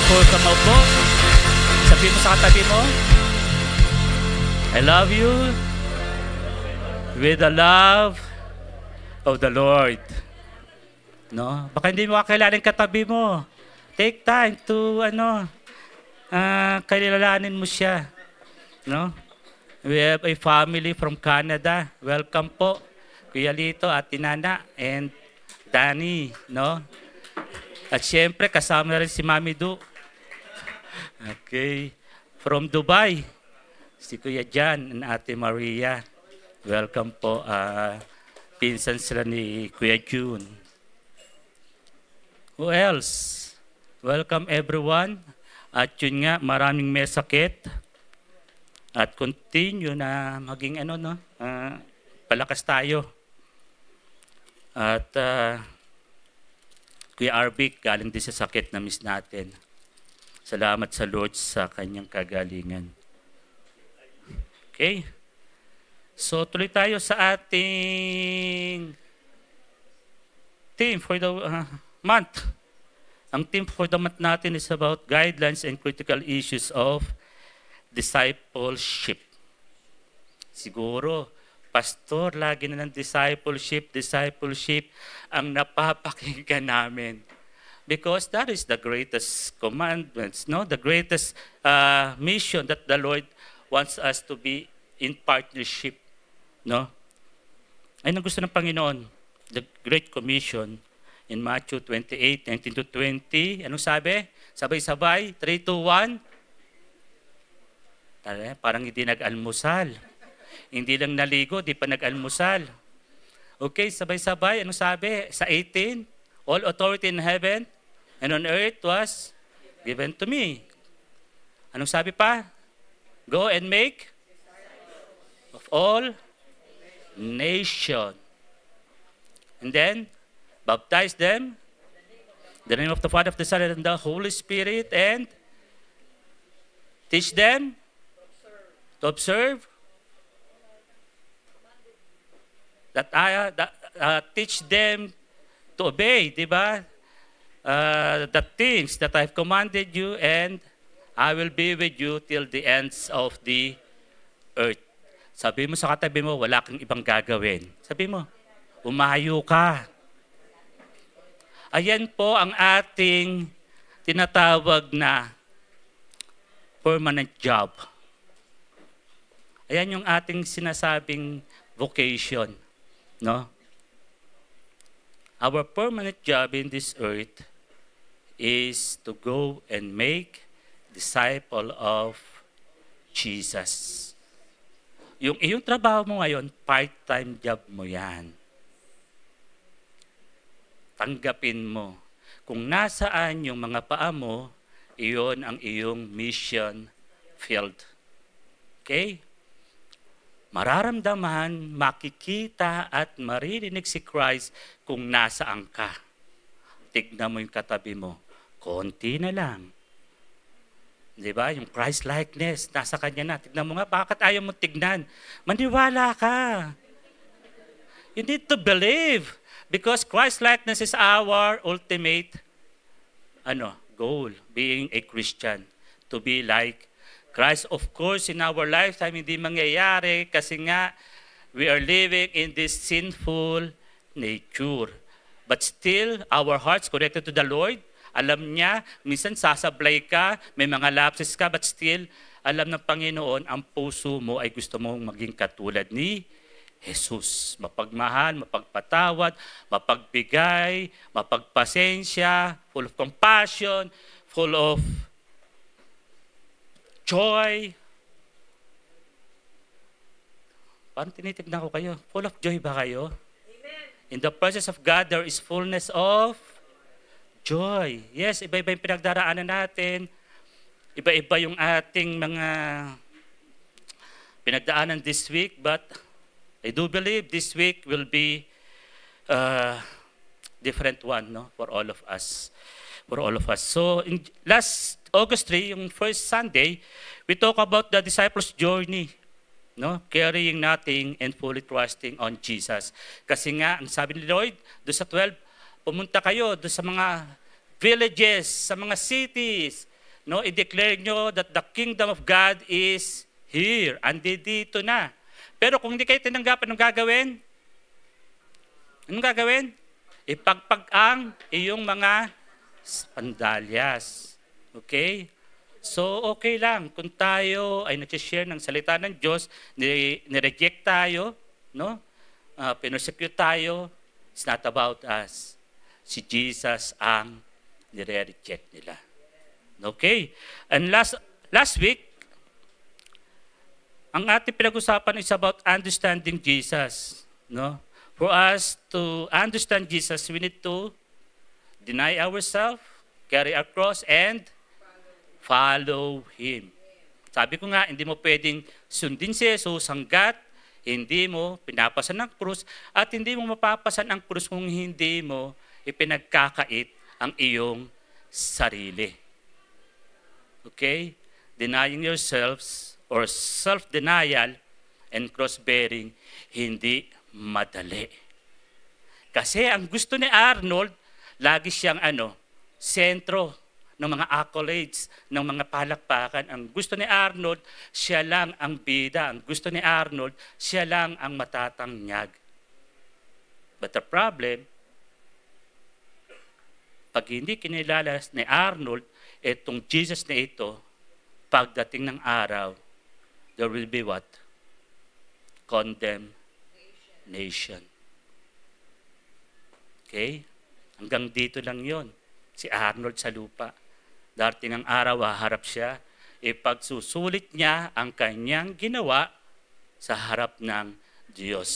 before ka maupo, sabihin mo sa katabi mo, I love you with the love of the Lord. No? Baka hindi mo kakilala yung katabi mo. Take time to, kilalanin mo siya. No? We have a family from Canada. Welcome po, Kuya Lito at Tinana and Danny. No? At siyempre, kasama na rin si Mami Du. Okay. From Dubai, si Kuya Jan and Ate Maria. Welcome po. Pinsan sila ni Kuya June. Who else? Welcome everyone. At yun nga, maraming may sakit. At continue na maging palakas tayo. At Kuya Arvic, galing din sa sakit na miss natin. Salamat sa Lord sa kanyang kagalingan. Okay? So, tuloy tayo sa ating theme for the month. Ang theme for the month natin is about guidelines and critical issues of discipleship. Siguro, Pastor, lagi na ng discipleship ang napapakinggan namin. Because that is the greatest commandments, no? The greatest mission that the Lord wants us to be in partnership, no? Ayun ang gusto ng Panginoon, the Great Commission in Matthew 28:19-20. Anong sabi? Sabay-sabay, 3, 2, 1. Parang hindi nag-almusal. Hindi lang naligo, di pa nag-almusal. Okay, sabay-sabay. Anong sabi? Sa 18, all authority in heaven and on earth was given to me. Anong sabi pa? Go and make of all nation. And then, baptize them in the name of the Father, of the Son, and the Holy Spirit, and teach them to observe that teach them to obey, di ba? The things that I've commanded you, and I will be with you till the ends of the earth. Sabi mo sa katabi mo, wala kang ibang gagawin. Sabi mo, umayo ka. Ayan po ang ating tinatawag na permanent job. Ayan yung ating sinasabing vocation. No? Our permanent job in this earth is to go and make disciple of Jesus. Yung iyong trabaho mo ngayon, part-time job mo yan. Tanggapin mo. Kung nasaan yung mga paa mo, iyon ang iyong mission field. Okay? Mararamdaman, makikita at maririnig si Christ kung nasaan ka. Tignan mo yung katabi mo. Konti na lang. Di ba? Yung Christ-likeness, nasa kanya na. Tignan mo nga, bakit ayaw mo tignan? Maniwala ka. You need to believe. Because Christ-likeness is our ultimate goal, being a Christian. To be like Christ. Of course, in our lifetime, hindi mangyayari kasi nga we are living in this sinful nature. But still, our hearts connected to the Lord. Alam niya, minsan sasablay ka, may mga lapses ka, but still, alam ng Panginoon, ang puso mo ay gusto mong maging katulad ni Jesus. Mapagmahal, mapagpatawad, mapagbigay, mapagpasensya, full of compassion, full of joy. Parang tinitignan ko kayo. Full of joy ba kayo? Amen. In the presence of God, there is fullness of joy. Yes, iba-iba yung pinagdaraanan natin. Iba-iba yung ating mga pinagdaanan this week. But I do believe this week will be different one, no, for all of us. For all of us. So, in last August 3, yung first Sunday, we talk about the disciples' journey. No? Carrying nothing and fully trusting on Jesus. Kasi nga, ang sabi ni Lord, doon sa 12, pumunta kayo doon sa mga villages, sa mga cities, No, i-declare nyo that the kingdom of God is here. Andito na. Pero kung hindi kayo tinanggap, anong gagawin? Anong gagawin? Ipagpag ang iyong mga sandalyas. Okay? So, okay lang. Kung tayo ay nag-share ng salita ng Diyos, nireject tayo, no? Pinosecute tayo, it's not about us. Si Jesus ang nire-reject nila. Okay? And last week, ang ating pinag-usapan is about understanding Jesus. No? For us to understand Jesus, we need to deny ourselves, carry our cross, and follow Him. Sabi ko nga, hindi mo pwedeng sundin si Jesus hanggat hindi mo pinapasan ang krus at hindi mo mapapasan ang krus kung hindi mo ipinagkakait ang iyong sarili. Okay? Denying yourselves or self-denial and cross-bearing, hindi madali. Kasi ang gusto ni Arnold, lagi siyang sentro ng mga accolades, ng mga palakpakan. Ang gusto ni Arnold, siya lang ang bida. Ang gusto ni Arnold, siya lang ang matatangyag. But the problem, pag hindi kinilala ni Arnold, itong Jesus na ito, pagdating ng araw, there will be what? Condemnation. Okay? Hanggang dito lang yon. Si Arnold sa lupa. Darating ang araw, haharap siya, ipagsusulit niya ang kanyang ginawa sa harap ng Diyos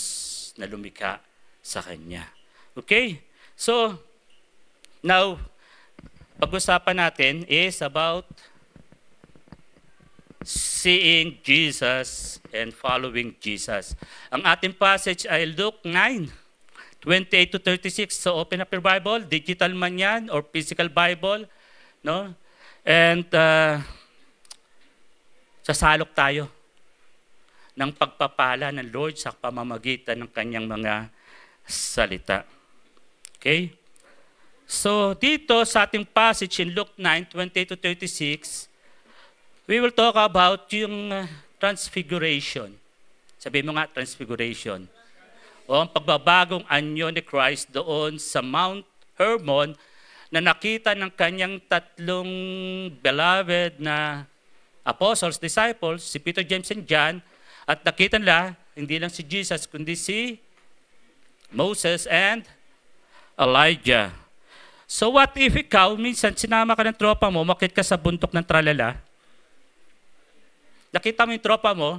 na lumikha sa kanya. Okay? So, now, pag-usapan natin is about seeing Jesus and following Jesus. Ang ating passage ay Luke 9:28 to 36. So open up your Bible, digital man yan or physical Bible, no? And sasalok tayo ng pagpapala ng Lord sa pamamagitan ng kanyang mga salita. Okay? So dito sa ating passage in Luke 9:28 to 36, we will talk about yung transfiguration. Sabi mo nga, transfiguration. O ang pagbabagong anyo ni Christ doon sa Mount Hermon na nakita ng kanyang tatlong beloved na apostles, disciples, si Peter, James, and John, at nakita nila, hindi lang si Jesus, kundi si Moses and Elijah. So what if ikaw, minsan sinama ka ng tropa mo, makit ka sa bundok ng tralala, nakita mo yung tropa mo,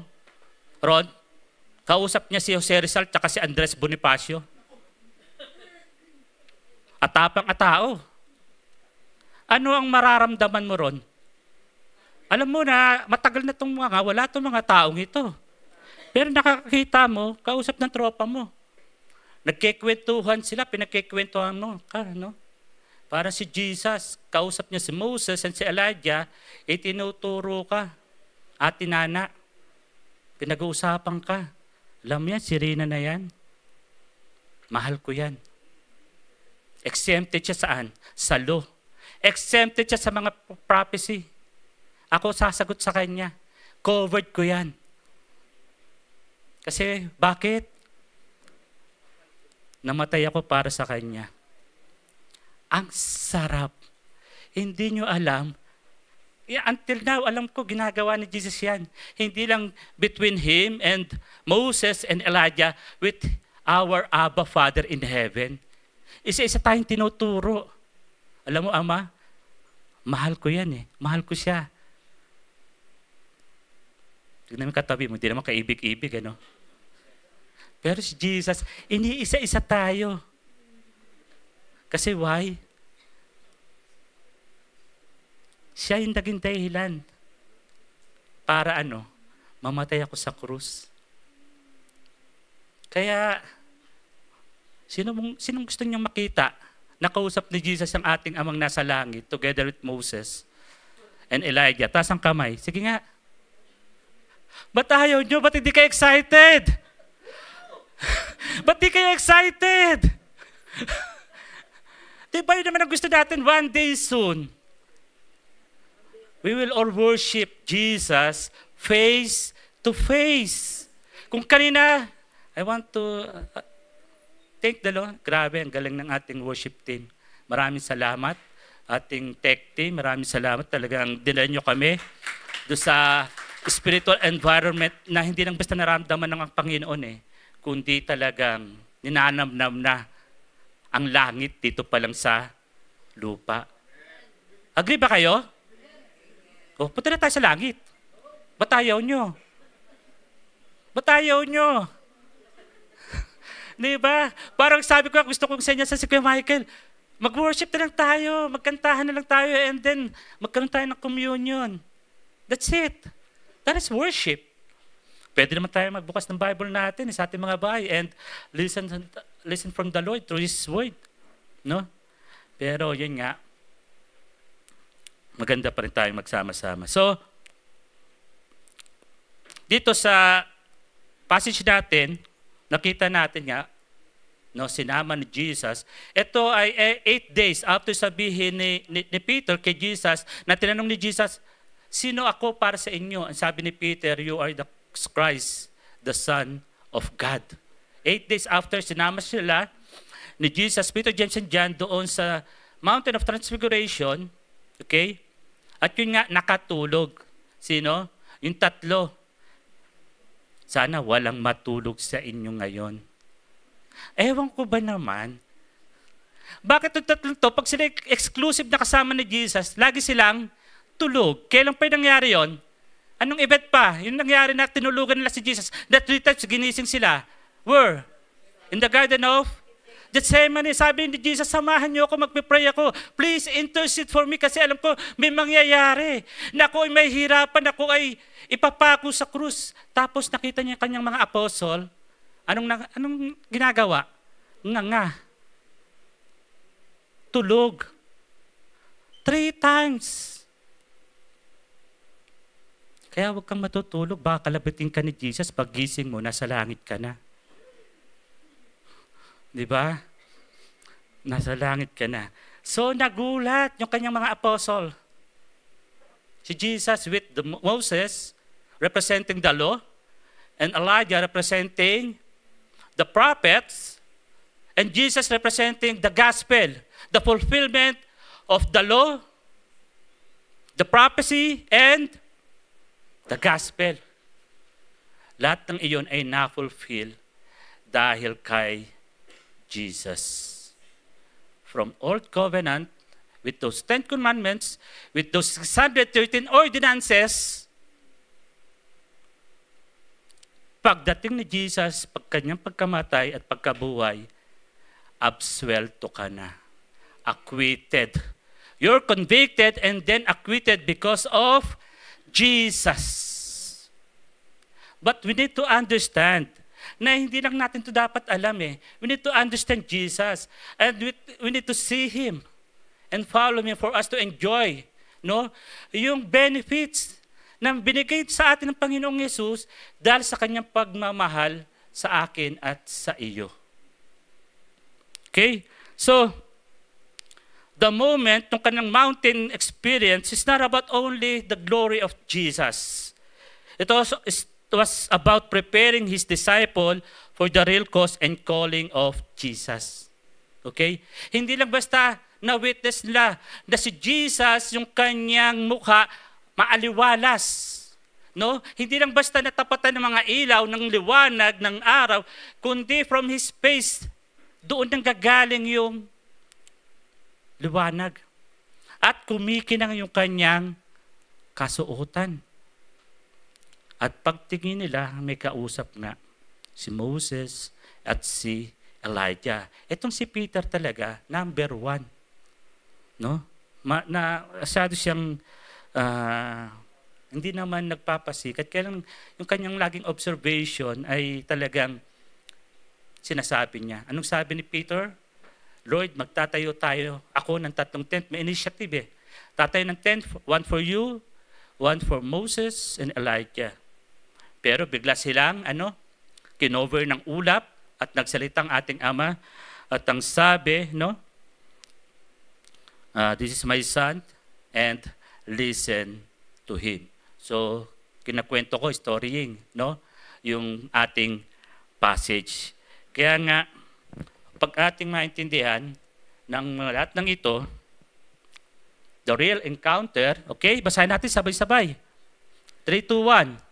Ron, kausap niya si Jose Rizal at si Andres Bonifacio. Atapang atao. Ano ang mararamdaman mo, Ron? Alam mo na, matagal na itong wala itong mga taong ito. Pero nakakita mo, kausap ng tropa mo. Nagkikwentuhan sila, pinagkikwentuhan mo. No? Para si Jesus, kausap niya si Moses and si Elijah, itinuturo ka. Ate Nana, pinag-uusapan ka. Alam mo yan, si Rina na yan. Mahal ko yan. Exempted siya saan? Sa law. Exempted siya sa mga prophecy. Ako sasagot sa kanya. Covered ko yan. Kasi, bakit? Namatay ako para sa kanya. Ang sarap. Hindi nyo alam. Until now, alam ko, ginagawa ni Jesus yan. Hindi lang between Him and Moses and Elijah with our Abba Father in heaven. Isa-isa tayong tinuturo. Alam mo, Ama, mahal ko yan eh. Mahal ko siya. Tignan mo katabi mo, hindi naman kaibig-ibig, ano? Pero si Jesus, iniisa-isa tayo. Kasi why? Siya yung naging dahilan para mamatay ako sa krus. Kaya, sinong gusto niyang makita? Nakausap ni Jesus ang ating amang nasa langit together with Moses and Elijah. Taas ang kamay. Sige nga. Ba't ayaw nyo? Ba't hindi kayo excited? Ba't di kayo excited? Di ba yun naman ang gusto natin one day soon? We will all worship Jesus face to face. Kung kanina, I want to thank the Lord. Grabe, ang galing ng ating worship team. Maraming salamat. Ating tech team, maraming salamat. Talagang dinala nyo kami doon sa spiritual environment na hindi lang basta naramdaman ng Panginoon kundi talagang ninanamnam na ang langit dito pa lang sa lupa. Agree ba kayo? O, punta na tayo sa langit. Ba't ayaw nyo? Ba't ayaw nyo? Diba? Parang sabi ko, gusto kong sa inyo sa si Kuya Michael, mag-worship na lang tayo, magkantahan na lang tayo, and then magkaroon tayo ng communion. That's it. That is worship. Pwede naman tayo magbukas ng Bible natin sa ating mga bahay and listen from the Lord through His Word. No? Pero yun nga, maganda pa rin tayo magsama-sama. So, dito sa passage natin, nakita natin nga, sinama ni Jesus. Ito ay 8 days after sabihin ni Peter kay Jesus, na tinanong ni Jesus, sino ako para sa inyo? Ang sabi ni Peter, you are the Christ, the Son of God. 8 days after, sinama sila ni Jesus, Peter, James, and John doon sa Mountain of Transfiguration. Okay? At yun nga, nakatulog. Sino? Yung tatlo. Sana walang matulog sa inyo ngayon. Ewan ko ba naman, bakit yung tatlong to, pag sila exclusive na kasama ni Jesus, lagi silang tulog. Kailan pa yung nangyari yun? Anong event pa? Yung nangyari na tinulugan nila si Jesus, that 3 times ginising sila. Where? In the Garden of Gethsemane. Sabi ni Jesus, samahan niyo ako, magpipray ako. Please intercede for me kasi alam ko may mangyayari. Na ako ay may hirapan, ako ay ipapako sa krus. Tapos nakita niya kanyang mga apostol. Anong ginagawa? Nga. Tulog. 3 times. Kaya huwag kang matutulog, baka kalabitin ka ni Jesus, paggising mo, nasa langit ka na. Di ba? Nasa langit ka na. So nagulat yung kanyang mga apostle. Si Jesus with Moses, representing the law, and Elijah representing the prophets, and Jesus representing the gospel, the fulfillment of the law, the prophecy, and the gospel. Lahat ng iyon ay na-fulfill dahil kay Jesus. From Old Covenant, with those 10 commandments, with those 613 ordinances, pagdating ni Jesus, pag kanyang pagkamatay at pagkabuhay, absuelto ka na. Acquitted. You're convicted and then acquitted because of Jesus. But we need to understand na hindi lang natin ito dapat alam We need to understand Jesus. And we need to see Him and follow Him for us to enjoy yung benefits na binigay sa atin ng Panginoong Yesus dahil sa kanyang pagmamahal sa akin at sa iyo. Okay? So, the moment ng kanyang mountain experience is not about only the glory of Jesus. It was about preparing His disciple for the real cause and calling of Jesus. Okay? Hindi lang basta na-witness nila na si Jesus, yung kanyang mukha, maaliwalas. Hindi lang basta natapatan ng mga ilaw, ng liwanag, ng araw, kundi from His face, doon nang gagaling yung liwanag. At kumikinang yung kanyang kasuotan. At pagtingin nila, may kausap nga, si Moses at si Elijah. Itong si Peter talaga, number 1. Asyado siyang hindi naman nagpapasikat. Kaya lang, yung kanyang laging observation ay talagang sinasabi niya. Anong sabi ni Peter? Lord, magtatayo tayo. Ako ng 3 tent. May initiative Tatayo ng tent, 1 for you, 1 for Moses and Elijah. Pero bigla silang kinover ng ulap at nagsalitang ating Ama at ang sabi, this is my son and listen to Him. So, kinakwento ko, storying, no? Yung ating passage. Kaya nga, pag ating maintindihan ng lahat ng ito, the real encounter, okay? Basahin natin sabay-sabay. 3, 2, 1.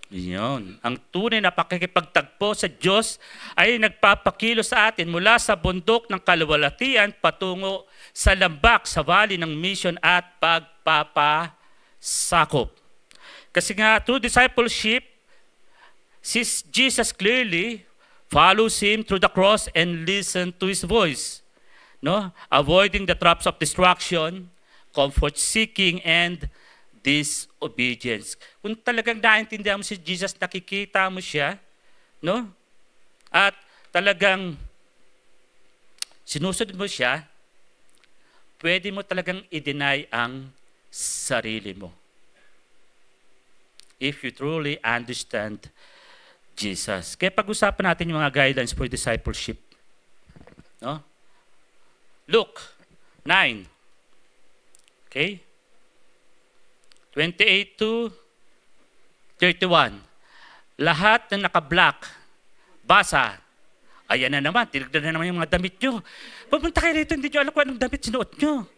Yun. Ang tunay na pakikipagtagpo sa Diyos ay nagpapakilo sa atin mula sa bundok ng kaluwalhatian patungo sa lambak, sa valley ng mission at pagpapasakop. Kasi nga, through discipleship, sees Jesus clearly, follows Him through the cross and listen to His voice. No? Avoiding the traps of distraction, comfort-seeking, and disobedience. Kung talagang naintindihan mo si Jesus, nakikita mo siya, no? At talagang sinusunod mo siya, pwede mo talagang i-deny ang sarili mo. If you truly understand Jesus. Kaya pag-usapan natin yung mga guidelines for discipleship. No? Luke 9. Okay? 28 to 31. Lahat na naka-black, basa. Ayan na naman, tinignan na naman yung mga damit nyo. Pupunta kayo rito, hindi nyo alam kung anong damit sinuot nyo.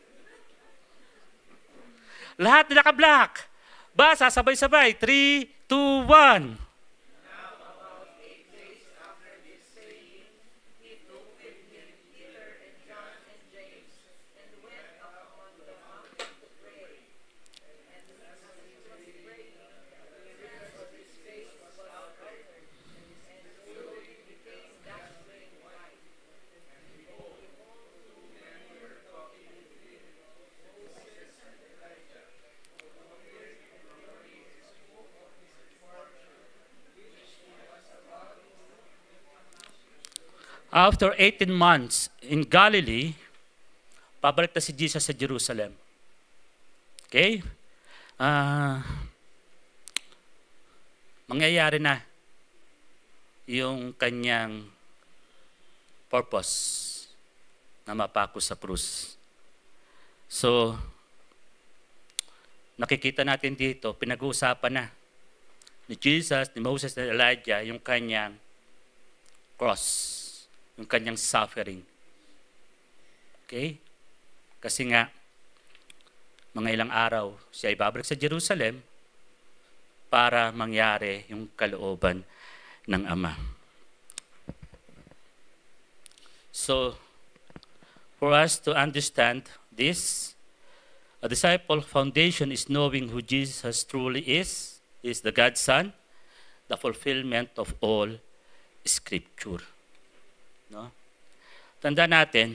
Lahat na naka-black, basa, sabay-sabay. 3, 2, 1. After 18 months in Galilee, pabalik na si Jesus sa Jerusalem. Okay? Mangyayari na yung kanyang purpose na mapako sa krus. So, nakikita natin dito, pinag-uusapan na ni Jesus, ni Moses, ni Elijah, yung kanyang cross. Yung kanyang suffering. Okay? Kasi nga, mga ilang araw, siya ay babalik sa Jerusalem para mangyari yung kalooban ng Ama. So, for us to understand this, a disciple foundation is knowing who Jesus truly is the God's Son, the fulfillment of all Scripture. No? Tandaan natin,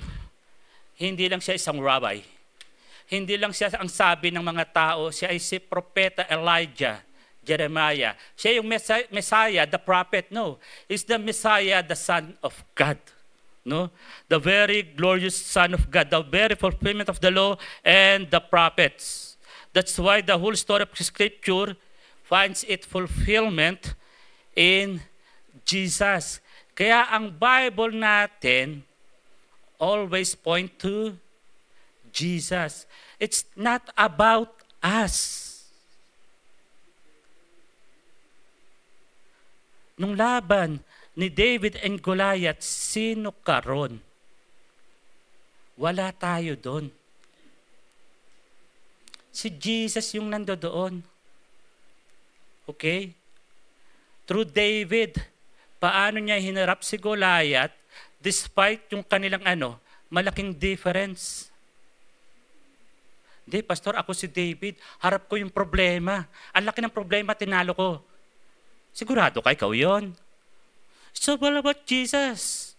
hindi lang siya isang rabbi. Hindi lang siya ang sabi ng mga tao, siya ay si Propeta Elijah, Jeremiah. Siya yung Messiah, the prophet. No, he's the Messiah, the Son of God. No? The very glorious Son of God, the very fulfillment of the law and the prophets. That's why the whole story of Scripture finds its fulfillment in Jesus. Kaya ang Bible natin always point to Jesus. It's not about us. Nung laban ni David and Goliath, sino karon? Wala tayo doon. Si Jesus yung nandoon. Okay? Through David, paano niya hinarap si Goliath despite yung kanilang malaking difference. Hindi, Pastor, ako si David. Harap ko yung problema. Ang laki ng problema, tinalo ko. Sigurado ka, ikaw yun. So, all about Jesus.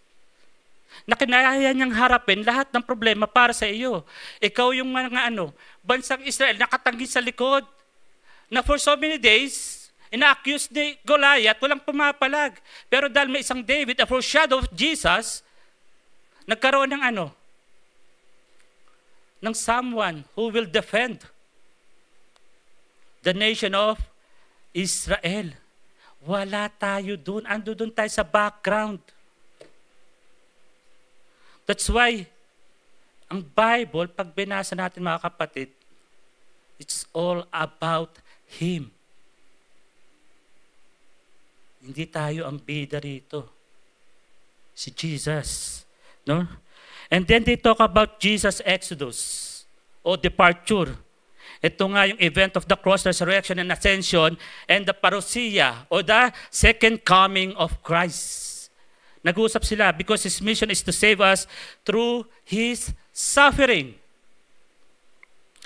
Nakinaya niyang harapin lahat ng problema para sa iyo. Ikaw yung mga bansang Israel, nakatanggi sa likod, na for so many days, ina-accuse ni Goliath, walang pumapalag. Pero dahil may isang David, a foreshadow of Jesus, nagkaroon ng ng someone who will defend the nation of Israel. Wala tayo doon. Ando doon tayo sa background. That's why, ang Bible, pag binasa natin mga kapatid, it's all about Him. Hindi tayo ang bida rito. Si Jesus. No? And then they talk about Jesus' exodus o departure. Ito nga yung event of the cross, resurrection, and ascension, and the parousia o the second coming of Christ. Nag-uusap sila because His mission is to save us through His suffering.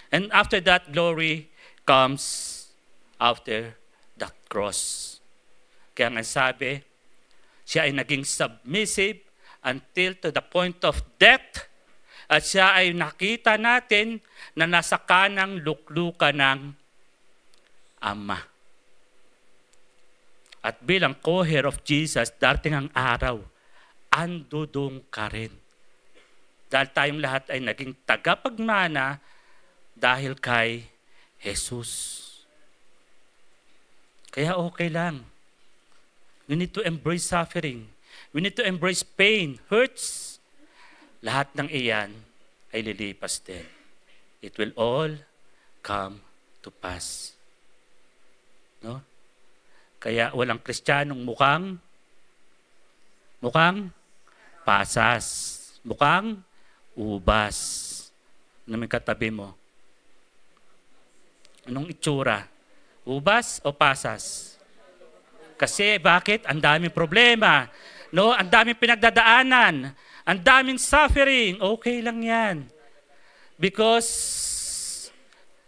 And after that, glory comes after the cross. Kaya nga sabi, siya ay naging submissive until to the point of death. At siya ay nakita natin na nasa kanang luklukan ng Ama. At bilang co-heir of Jesus, darating ang araw, andudong ka rin. Dahil tayong lahat ay naging tagapagmana dahil kay Jesus. Kaya okay lang. We need to embrace suffering. We need to embrace pain, hurts. Lahat ng iyan ay lilipas din. It will all come to pass. No? Kaya walang Kristiyanong mukhang pasas, mukhang ubas. Ano may katabi mo? Anong itsura? Ubas o pasas? Kasi bakit? Ang daming problema. No? Ang daming pinagdadaanan. Ang daming suffering. Okay lang yan. Because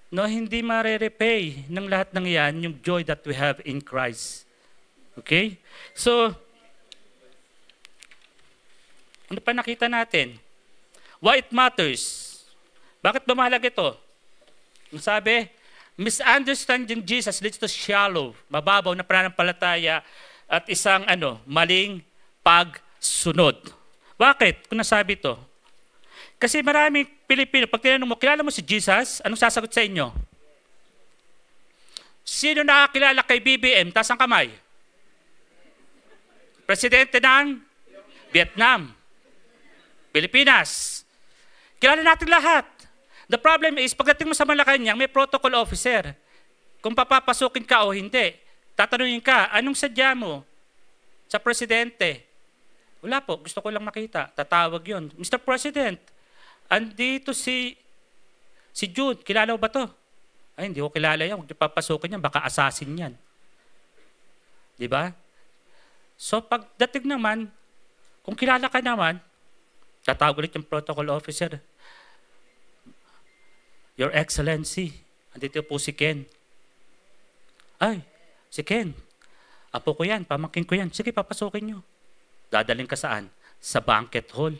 no, hindi marerepay ng lahat ng yan yung joy that we have in Christ. Okay? So, ano pa nakita natin? Why it matters? Bakit ba mahalaga ito? Ang sabi, misunderstanding Jesus leads to shallow, mababaw na pananampalataya at isang maling pagsunod. Bakit? Kung nasabi ito? Kasi maraming Pilipino, pag tinanong mo, kilala mo si Jesus? Anong sasagot sa inyo? Sino nakakilala kay BBM? Taas ang kamay. Presidente ng Vietnam. Pilipinas. Kilala natin lahat. The problem is, pagdating mo sa Malacanang, may protocol officer. Kung papapasukin ka o hindi, tatanungin ka, anong sadya mo sa presidente? Wala po, gusto ko lang makita. Tatawag yon. Mr. President, andito si Jude, kilala mo ba to? Ay, hindi ko kilala yan. Huwag niyo papasukin yan, baka assassin yan. Di ba? So, pagdating naman, kung kilala ka naman, tatawag ulit yung protocol officer. Your Excellency, andito po si Ken. Ay, si Ken. Apo ko yan, pamangkin ko yan. Sige, papasukin nyo. Dadaling ka saan? Sa banquet hall.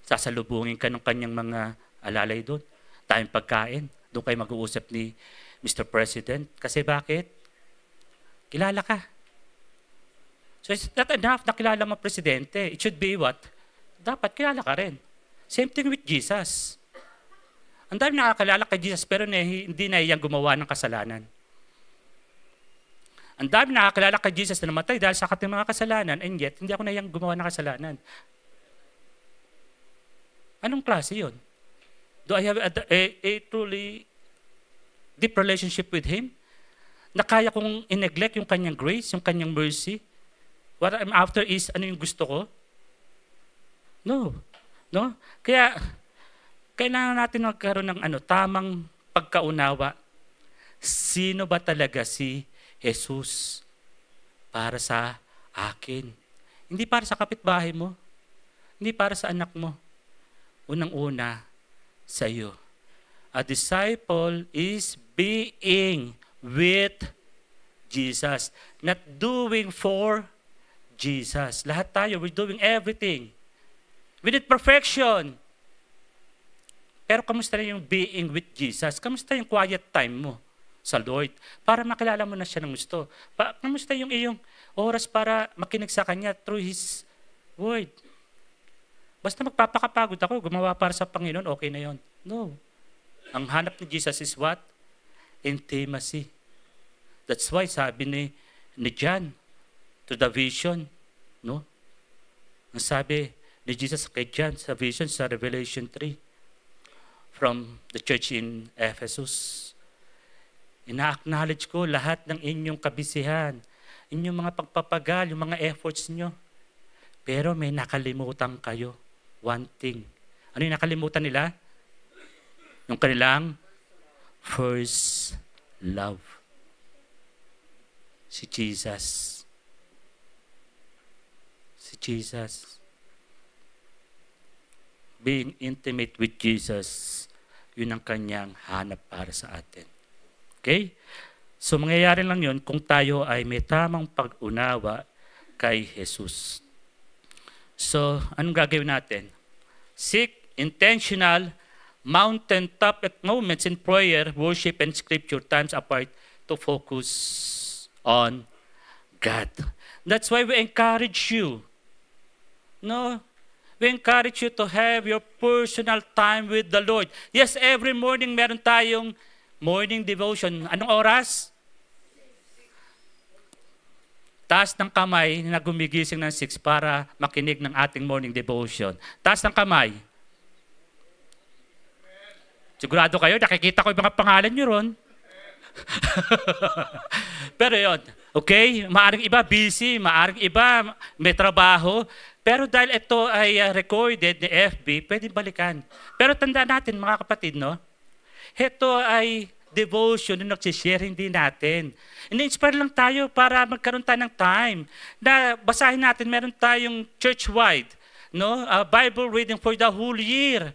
Sasalubungin ka ng kanyang mga alalay doon. Tayong pagkain. Doon kayo mag-uusap ni Mr. President. Kasi bakit? Kilala ka. So it's not enough na kilala mo presidente. It should be what? Dapat kilala ka rin. Same thing with Jesus. Ang dami nakakilala kay Jesus pero hindi na iyang gumawa ng kasalanan. Ang dami nakakilala kay Jesus na namatay dahil sa ating mga kasalanan and yet hindi ako na iyang gumawa ng kasalanan. Anong klase yun? Do I have a truly deep relationship with Him? Na kaya kong in-neglect yung kanyang grace, yung kanyang mercy? What I'm after is, ano yung gusto ko? No. No? Kaya, kailangan natin magkaroon ng tamang pagkaunawa. Sino ba talaga si Jesus para sa akin? Hindi para sa kapitbahay mo. Hindi para sa anak mo. Unang-una, sa iyo. A disciple is being with Jesus. Not doing for Jesus. Lahat tayo, we're doing everything. We need perfection. Pero kamusta na yung being with Jesus? Kamusta yung quiet time mo sa Lord? Para makilala mo na siya ng gusto. Kamusta yung iyong oras para makinig sa Kanya through His Word? Basta magpapakapagod ako, gumawa para sa Panginoon, okay na yon. No. Ang hanap ni Jesus is what? Intimacy. That's why sabi ni John to the vision, no? Ang sabi, ni Jesus kay John sa vision sa Revelation 3 from the church in Ephesus. Ina-acknowledge ko lahat ng inyong kabisihan, inyong mga pagpapagal, yung mga efforts nyo. Pero may nakalimutan kayo. One thing. Ano yung nakalimutan nila? Yung kanilang first love. Si Jesus. Si Jesus. Being intimate with Jesus, yun ang kanyang hanap para sa atin. Okay? So mangyayari lang yun kung tayo ay may tamang pag-unawa kay Jesus. So, anong gagawin natin? Seek intentional mountaintop moments in prayer, worship, and scripture times apart to focus on God. That's why we encourage you. No? We encourage you to have your personal time with the Lord. Yes, every morning meron tayong morning devotion. Anong oras? Taas ng kamay na gumigising ng 6 para makinig ng ating morning devotion. Taas ng kamay. Sigurado kayo, nakikita ko yung mga pangalan nyo ron. Pero yun, okay? Maaring iba busy, maaring iba may trabaho. Pero dahil ito ay recorded ni FB, pwede balikan. Pero tandaan natin mga kapatid, no? Ito ay devotion na nagsishare, hindi natin. In-inspire lang tayo para magkaroon tayo ng time na basahin natin, meron tayong church-wide, no? Bible reading for the whole year.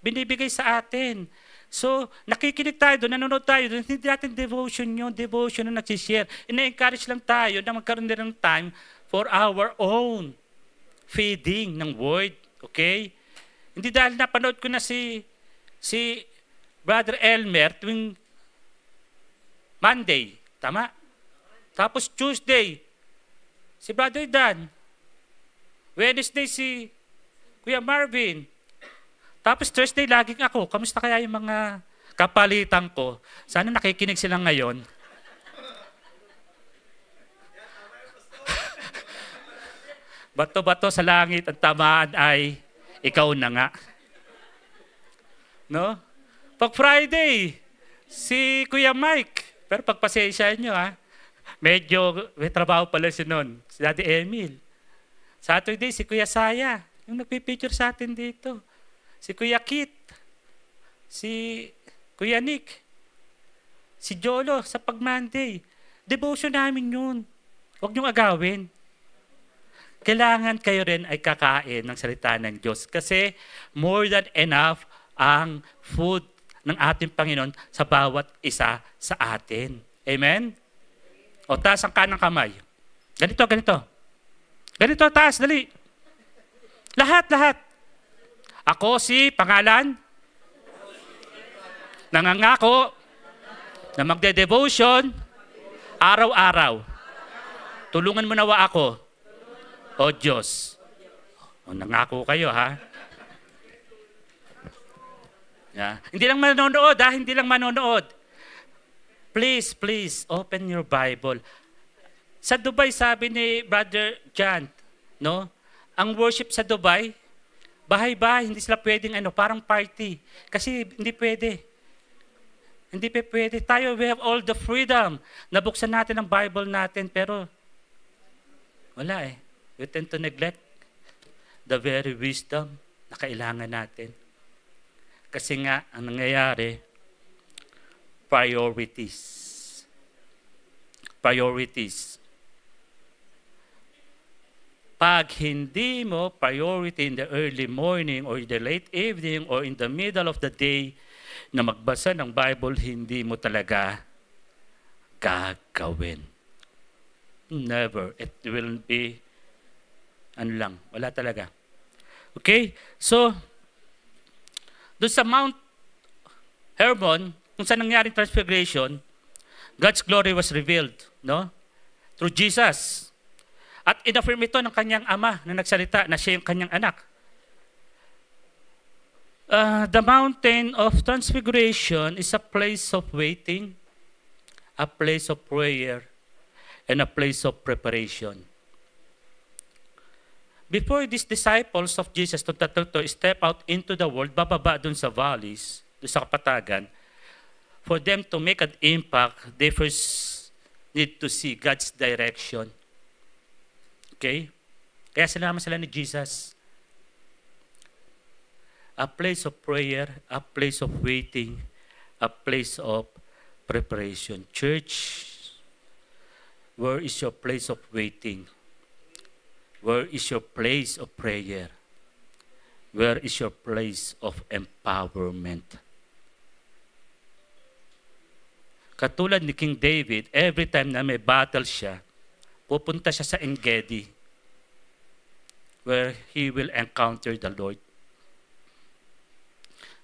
Binibigay sa atin. So, nakikinig tayo doon, nanonood tayo doon, hindi natin devotion yun, devotion na nagsishare. Ina-encourage lang tayo na magkaroon din ng time for our own feeding ng word. Okay? Hindi dahil napanood ko na si Brother Elmer tuwing Monday. Tama? Tapos Tuesday, si Brother Dan. Wednesday, si Kuya Marvin. Tapos Thursday, laging ako. Kamusta kaya yung mga kapalitan ko? Sana nakikinig sila ngayon. Bato-bato sa langit, ang tamaan ay ikaw na nga. No? Pag Friday, si Kuya Mike. Pero pagpasensyahan nyo, ha? Medyo may trabaho pala si noon. Si Daddy Emil. Saturday, si Kuya Saya. Yung nagpipicture sa atin dito. Si Kuya Kit. Si Kuya Nick. Si Jolo sa pag-Monday. Devotion namin yun. Huwag niyong agawin. Kailangan kayo rin ay kakain ng salita ng Diyos. Kasi more than enough ang food ng ating Panginoon sa bawat isa sa atin. Amen? O, taas ang kanang kamay. Ganito, ganito. Ganito, taas, dali. Lahat. Ako si pangalan, nangangako na magde-devotion araw-araw. Tulungan mo nawa ako, O Diyos. O, nangako kayo, ha? Yeah. Hindi lang manonood, ha? Hindi lang manonood. Please, open your Bible. Sa Dubai, sabi ni Brother John, no? Ang worship sa Dubai, bahay-bahay, hindi sila pwedeng parang party. Kasi hindi pwede. Hindi pwede. Tayo, we have all the freedom. Nabuksan natin ang Bible natin, pero wala eh. We tend to neglect the very wisdom na kailangan natin. Kasi nga, ang nangyayari, priorities. Pag hindi mo priority in the early morning or in the late evening or in the middle of the day na magbasa ng Bible, hindi mo talaga gagawin. Never. It will be, wala talaga. Okay? So, doon sa Mount Hermon, kung saan nangyaring transfiguration, God's glory was revealed, no? Through Jesus. At in-affirm ito ng kanyang ama na nagsalita na siya yung kanyang anak. The mountain of transfiguration is a place of waiting, a place of prayer, and a place of preparation. before these disciples of Jesus to step out into the world, bababa dun sa valleys, dun sa kapatagan, for them to make an impact, they first need to see God's direction. Okay? Kaya sinama sila ni Jesus. A place of prayer, a place of waiting, a place of preparation. Church, where is your place of waiting? Where is your place of prayer? Where is your place of empowerment? Katulad ni King David, every time na may battle siya, pupunta siya sa En-Gedi, where he will encounter the Lord.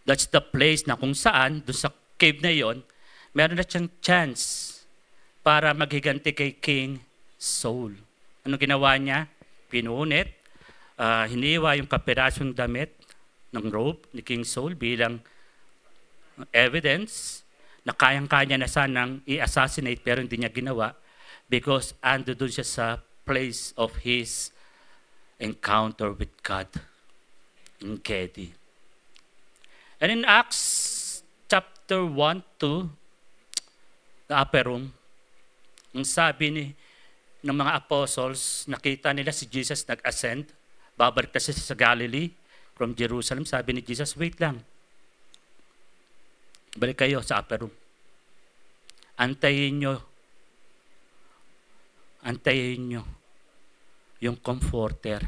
That's the place na kung saan, doon sa cave na yon, meron na siyang chance para maghiganti kay King Saul. Ano ginawa niya? Pinunit, hiniwa yung kapirasong damit ng robe ni King Saul bilang evidence na kayang-kaya na sanang i-assassinate pero hindi niya ginawa because ando doon siya sa place of his encounter with God in Gedi. And in Acts chapter 1 to the upper room, ang sabi ng mga apostles, nakita nila si Jesus nag-ascend, babalik na siya sa Galilee from Jerusalem. Sabi ni Jesus, wait lang. Balik kayo sa upper room. Antayin nyo yung comforter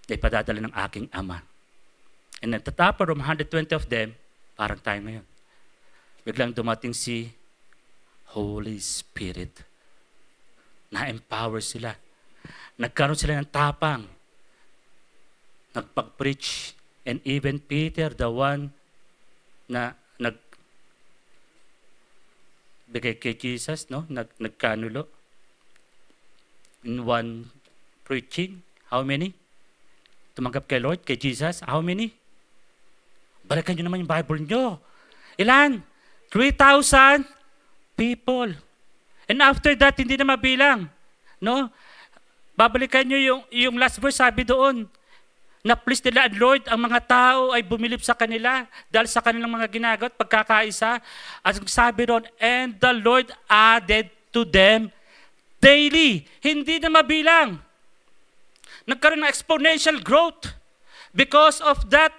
na ipadadala ng aking ama. And at the upper room, 120 of them, parang tayo ngayon. Biglang dumating si Holy Spirit. Na-empower sila. Nagkaroon sila ng tapang. Nagpag-preach. And even Peter, the one na nagbigay kay Jesus, no? Nagkanulo. In one preaching, how many? Tumanggap kay Lord, kay Jesus, how many? Balikan nyo naman yung Bible nyo. Ilan? 3,000 people. And after that, hindi na mabilang. No? Babalikan nyo yung last verse, sabi doon, na please nila, Lord, ang mga tao ay bumilip sa kanila dahil sa kanilang mga ginagawa at pagkakaisa. At sabi doon, and the Lord added to them daily. Hindi na mabilang. Nagkaroon ng exponential growth because of that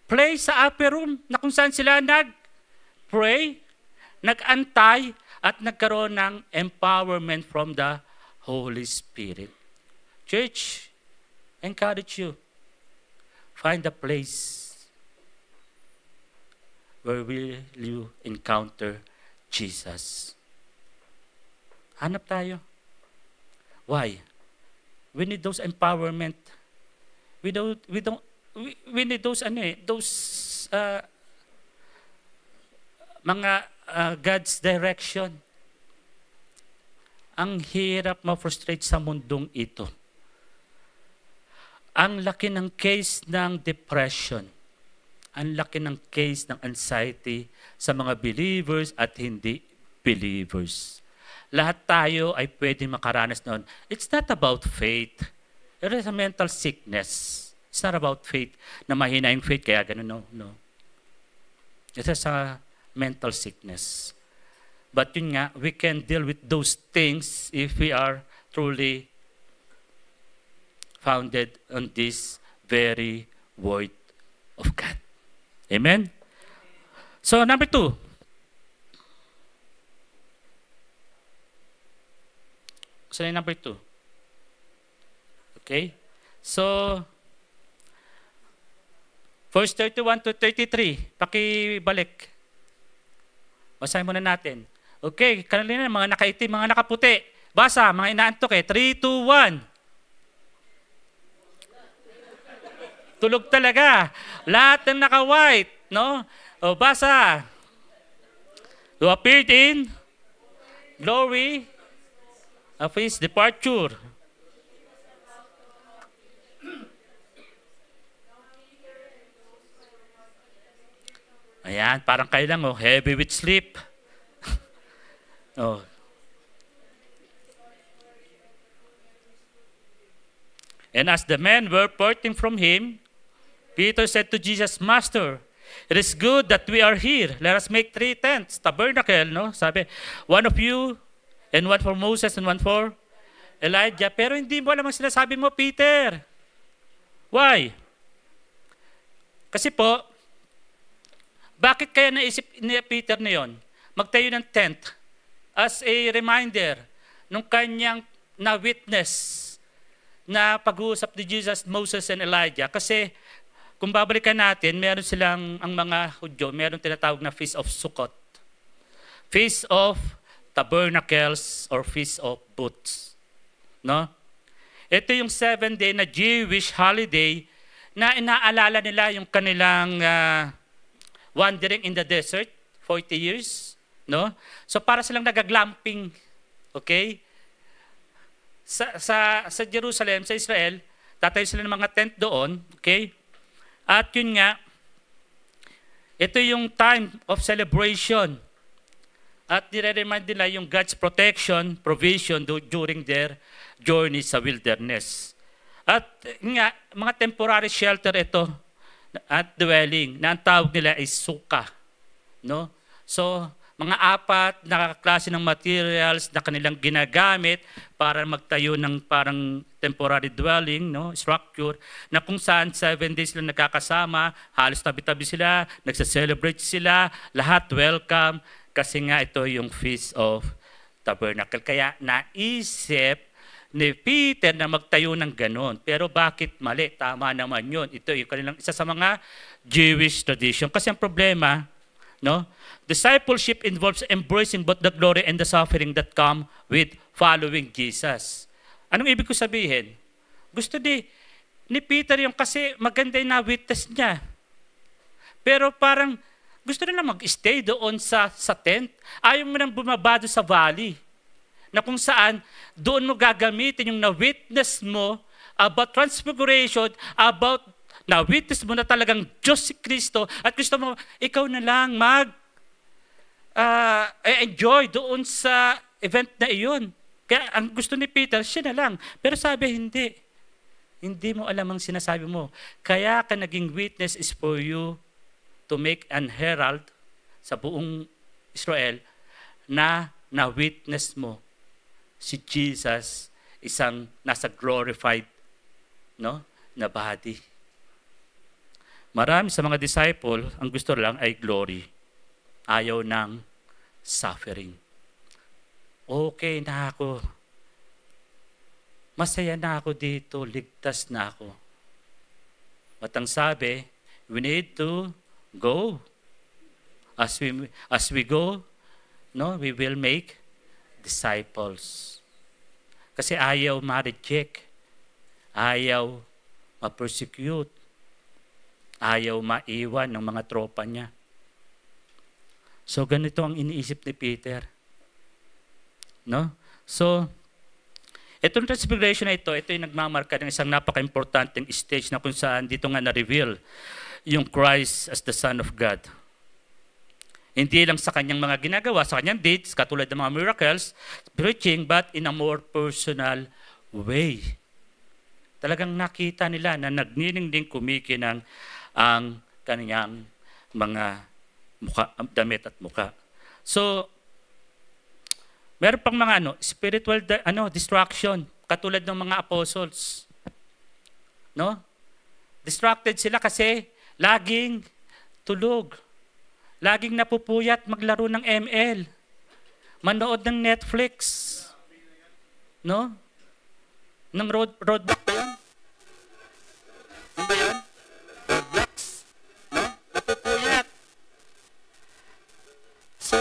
place sa upper room na kung saan sila nag-pray, nag-antay, at nagkaroon ng empowerment from the Holy Spirit. Church, encourage you. Find a place where will you encounter Jesus. Hanap tayo. Why? We need those empowerment. We need those mga God's direction. Ang hirap ma-frustrate sa mundong ito. Ang laki ng case ng depression. Ang laki ng case ng anxiety sa mga believers at hindi believers. Lahat tayo ay pwede makaranas noon. It's not about faith. It is a mental sickness. It's not about faith. Na mahina yung faith, kaya ganun, no. It is a mental sickness. But yun nga, we can deal with those things if we are truly founded on this very word of God. Amen? So, number 2. So, number 2. Okay? So, verse 31 to 33. Pakibalik. Basahin muna natin. Okay, kanina mga nakaitim, mga nakaputi. Basa, mga inaantok 3, 2, 1. Tulog talaga. Lahat ng naka-white, no? O basa. Who appeared in glory of his departure. Ayan, parang kayo lang, heavy with sleep. Oh. And as the men were parting from him, Peter said to Jesus, Master, it is good that we are here. Let us make 3 tents, tabernacle, no? Sabi, one of you, and one for Moses, and one for Elijah. Pero hindi mo alam ang sinasabi mo, Peter. Why? Kasi po, bakit kaya naisip ni Peter na yon? Magtayo ng tent as a reminder nung kanyang na-witness na pag-uusap ni Jesus, Moses, and Elijah. Kasi kung babalikan natin, meron silang, ang mga Hudyo, meron tinatawag na Feast of Sukkot. Feast of Tabernacles or Feast of Booths. No? Ito yung 7-day na Jewish holiday na inaalala nila yung kanilang wandering in the desert, 40 years. No? So para silang nagaglamping. Okay? Sa Jerusalem, sa Israel, tatayo sila ng mga tent doon. Okay? At yun nga, ito yung time of celebration. At nire-remind nila yung God's protection, provision during their journey sa wilderness. At nga, mga temporary shelter ito at dwelling na ang tawag nila is suka. No? So, mga 4 na klase ng materials na kanilang ginagamit para magtayo ng parang temporary dwelling, no, structure, na kung saan 7 days sila nagkakasama, halos tabi-tabi sila, nagsa-celebrate sila, lahat welcome, kasi nga ito yung Feast of Tabernacle. Kaya naisip ni Peter na magtayo ng ganon. Pero bakit mali? Tama naman yun. Ito yung kanilang isa sa mga Jewish tradition. Kasi ang problema, no? Discipleship involves embracing both the glory and the suffering that come with following Jesus. Anong ibig ko sabihin? Gusto ni Peter yung kasi maganda yung na-witness niya. Pero parang gusto na mag-stay doon sa tent. Ayaw mo nang bumaba doon sa valley. Na kung saan doon mo gagamitin yung na-witness mo about transfiguration, about na-witness mo na talagang Diyos si Kristo at gusto mo, ikaw na lang enjoy doon sa event na iyon. Kaya ang gusto ni Peter, siya na lang. Pero sabi, hindi. Hindi mo alam ang sinasabi mo. Kaya ka naging witness is for you to make an herald sa buong Israel na na-witness mo si Jesus isang nasa glorified na body. Marami sa mga disciple, ang gusto lang ay glory. Ayaw ng suffering. Okay na ako. Masaya na ako dito. Ligtas na ako. At ang sabi, we need to go. As we go, no, we will make disciples. Kasi ayaw ma-reject. Ayaw ma-persecute. Ayaw maiwan ng mga tropa niya. So, ganito ang iniisip ni Peter. No? So, itong transfiguration na ito yung nagmamarka ng isang napaka-importanting stage na kung saan dito nga na-reveal yung Christ as the Son of God. Hindi lang sa kanyang mga ginagawa, sa kanyang deeds, katulad ng mga miracles, preaching, but in a more personal way. Talagang nakita nila na nagniningning kumikinang ang kanyang mga damit at muka. So, meron pang mga spiritual distraction, katulad ng mga apostles. No? Distracted sila kasi laging tulog. Laging napupuyat maglaro ng ML. Manood ng Netflix. No? Ng roadblock ba yun? Ano ba yun? Roadblocks. No? Napupuyat. So,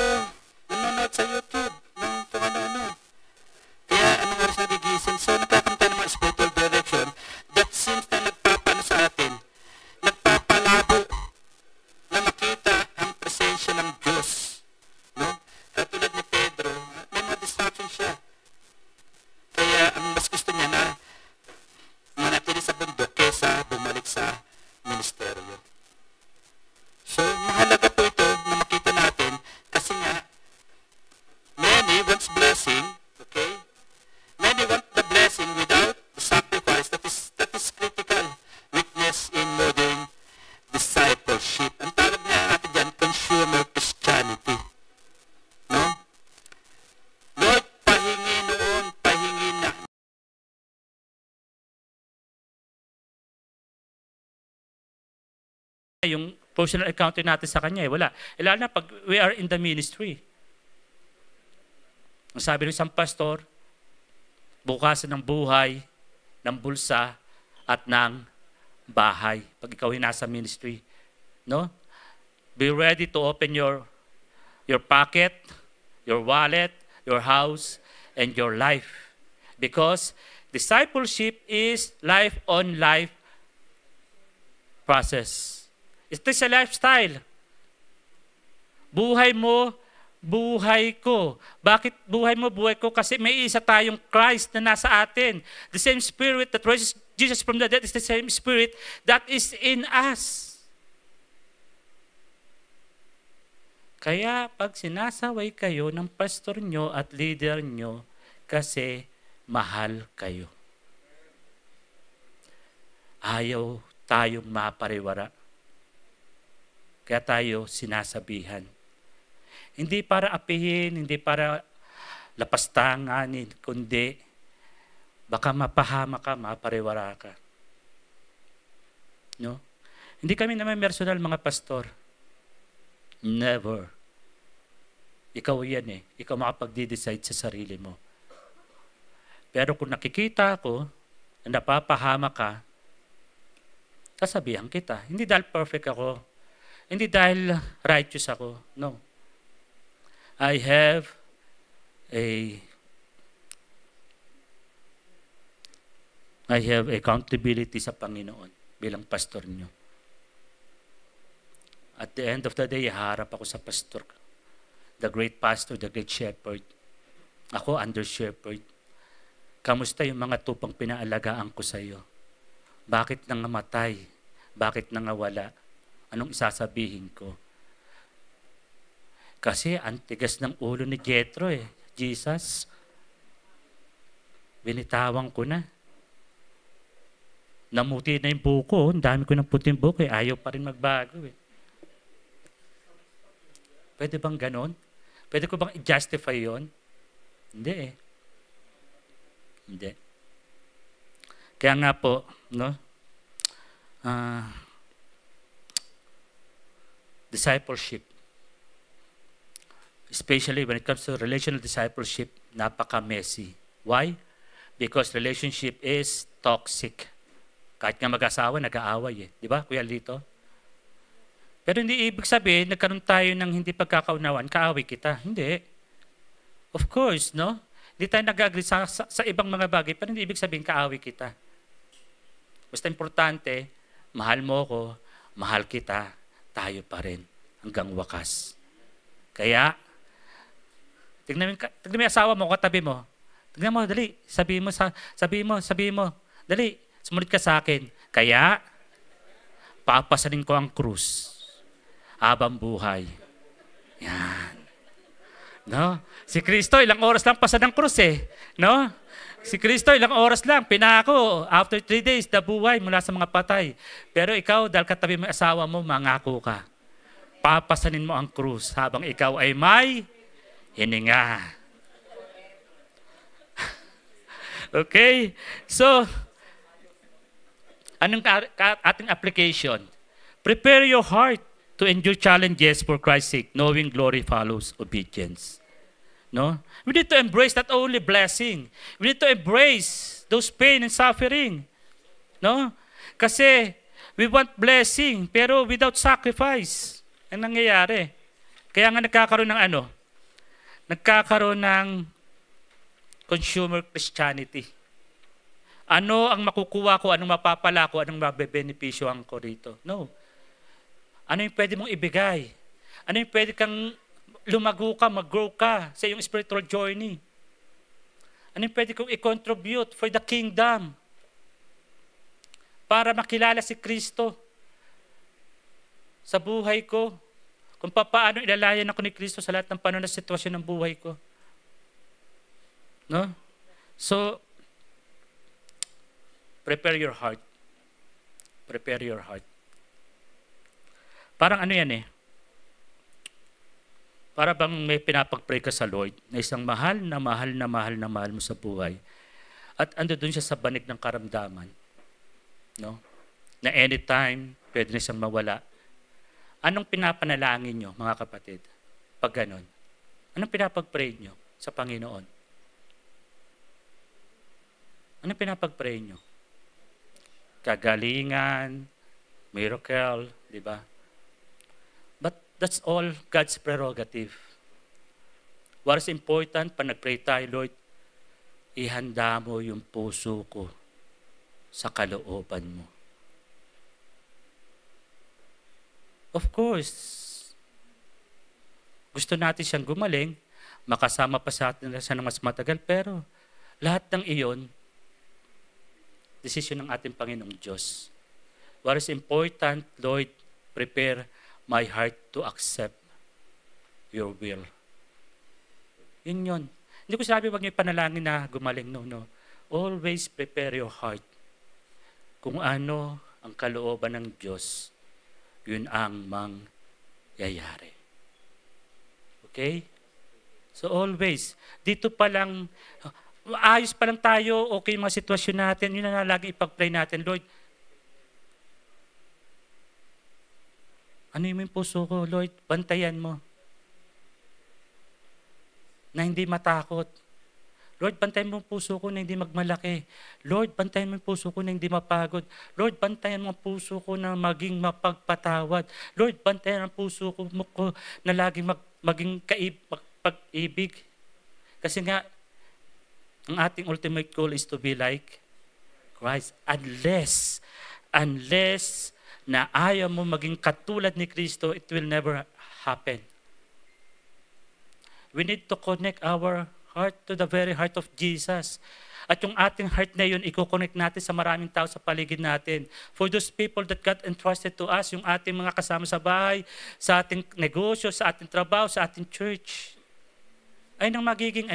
nanonood sa YouTube ng kung ano-ano. Kaya anong oras nagigising? So, nagkakamta ng mga spiritual direction that seems na nagpapano sa atin. Nagpapalabo na makita ang presensya ng Diyos. No? Katulad ni Pedro, may mga distraction siya. Kaya ang mas gusto niya na manatili sa bundok kesa bumalik sa ministeryo. So, mahalaga po ito na makita natin kasi nga, many wants blessing, okay? Many want the blessing without the sacrifice that yung personal encounter natin sa Kanya. Wala. Lalo na pag we are in the ministry. Ang sabi ng isang pastor, bukasan ng buhay, ng bulsa, at ng bahay. Pag ikaw ay nasa ministry. No? Be ready to open your pocket, your wallet, your house, and your life. Because discipleship is life-on-life process. It is a lifestyle. Buhay mo, buhay ko. Bakit buhay mo, buhay ko? Kasi may isa tayong Christ na nasa atin. The same Spirit that raises Jesus from the dead is the same Spirit that is in us. Kaya pag sinasaway kayo ng pastor nyo at leader nyo, kasi mahal kayo. Ayaw tayong mapariwara. Kaya tayo sinasabihan. Hindi para apihin, hindi para lapastanganin, kundi baka mapahama ka, mapariwara ka. No? Hindi kami naman personal mga pastor. Never. Ikaw yan eh. Ikaw makapag-decide sa sarili mo. Pero kung nakikita ko na napapahama ka, sasabihan kita. Hindi dahil perfect ako. Hindi dahil righteous ako. No. I have accountability sa Panginoon bilang pastor nyo. At the end of the day, harap ako sa pastor. The great pastor, the great shepherd. Ako, under shepherd. Kamusta yung mga tupang pinaalagaan ko sa iyo? Bakit nangamatay? Bakit nangawala? Anong isasabihin ko? Kasi ang tigas ng ulo ni Jethro eh. Jesus, binitawan ko na. Namuti na yung buko. Ang dami ko ng puting buko eh. Ayaw pa rin magbago eh. Pwede bang ganon? Pwede ko bang i-justify yun? Hindi eh. Hindi. Kaya nga po, no? Discipleship. Especially when it comes to relational discipleship, napaka-messy. Why? Because relationship is toxic. Kahit nga mag-asawa, nag-aaway eh. Di ba, Kuya Lito? Pero hindi ibig sabihin, nagkaroon tayo ng hindi pagkakaunawan, kaaway kita. Hindi. Of course, no? Hindi tayo nag-agree sa ibang mga bagay, pero hindi ibig sabihin, kaaway kita. Basta importante, mahal mo ko, mahal kita, tayo pa rin hanggang wakas. Kaya, tignan mo yung asawa mo, katabi mo. Tignan mo, dali, sabihin mo, dali, sumunod ka sa akin. Kaya, papasanin ko ang krus. Habang buhay. Yan. No? Si Kristo, ilang oras lang pasa ng krus eh. No? Si Kristo, ilang oras lang. Pinako, after 3 days, nabuhay mula sa mga patay. Pero ikaw, dahil katabi mo asawa mo, mangako ka. Papasanin mo ang krus habang ikaw ay may hininga. Okay? So, anong ating application? Prepare your heart to endure challenges for Christ's sake, knowing glory follows obedience. No? We need to embrace not only blessing, we need to embrace those pain and suffering. No? Kasi we want blessing, pero without sacrifice. Ang nangyayari. Kaya nga nagkakaroon ng ano? Nagkakaroon ng consumer Christianity. Ano ang makukuha ko, anong mapapala ko, anong mabebenepisyo ko rito? No. Ano yung pwede mong ibigay? Ano yung pwede kang lumago ka, mag-grow ka sa iyong spiritual journey? Ano yung pwede kong i-contribute for the kingdom? Para makilala si Kristo sa buhay ko. Kung paano ilalayan ako ni Kristo sa lahat ng panahon na sitwasyon ng buhay ko. No? So, prepare your heart. Prepare your heart. Parang ano yan eh. Para bang may pinapag-pray ka sa Lord na isang mahal na mahal na mahal na mahal mo sa buhay. At ando dun siya sa banig ng karamdaman. No? Na anytime, pwede na siyang mawala. Anong pinapanalangin nyo, mga kapatid? Pag ganon. Anong pinapag-pray nyo sa Panginoon? Anong pinapag-pray nyo? Kagalingan, miracle, di ba? But that's all God's prerogative. What is important, pag nag-pray tayo, Lord, ihanda mo yung puso ko sa kalooban mo. Of course, gusto natin siyang gumaling, makasama pa sa atin siya ng mas matagal, pero lahat ng iyon, desisyon ng ating Panginoong Diyos. What is important, Lord, prepare my heart to accept your will. Yun. Hindi ko sabi wag niyo panalangin na gumaling, no. Always prepare your heart. Kung ano ang kalooban ng Diyos, yun ang mangyayari. Okay? So always, dito pa lang, ayos pa lang tayo, okay yung mga sitwasyon natin, yun na lagi ipag-pray natin, Lord, ano yung puso ko, Lord, bantayan mo. Na hindi matakot. Lord, bantayan mo ang puso ko na hindi magmalaki. Lord, bantayan mo ang puso ko na hindi mapagod. Lord, bantayan mo ang puso ko na maging mapagpatawad. Lord, bantayan ang puso ko na laging maging pag-ibig. Kasi nga, ang ating ultimate goal is to be like Christ. Unless na ayaw mo maging katulad ni Kristo, it will never happen. We need to connect our heart to the very heart of Jesus. At yung ating heart na yun, i-connect natin sa maraming tao sa paligid natin. For those people that God entrusted to us, yung ating mga kasama sa bahay, sa ating negosyo, sa ating trabaho, sa ating church, ay nang magiging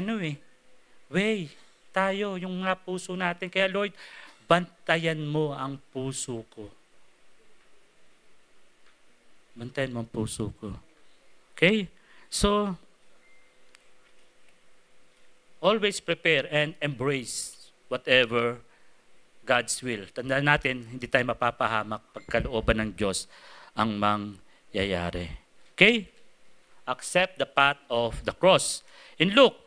way tayo, yung mga puso natin. Kaya Lord, bantayan mo ang puso ko. Bantayan mo ang puso ko. Okay? So, always prepare and embrace whatever God's will. Tandaan natin, hindi tayo mapapahamak pagkalooban ng Diyos ang mangyayari. Okay? Accept the path of the cross. In Luke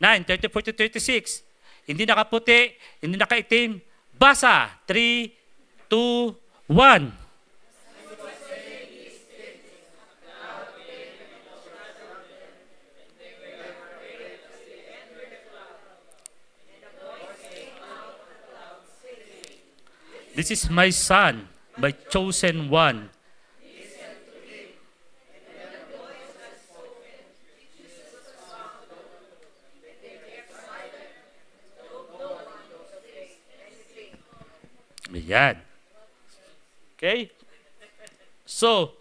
9:34-36, hindi nakaputi, hindi nakaitim, basa, 3, 2, 1. This is my son, my chosen one. Ayan. Okay? So,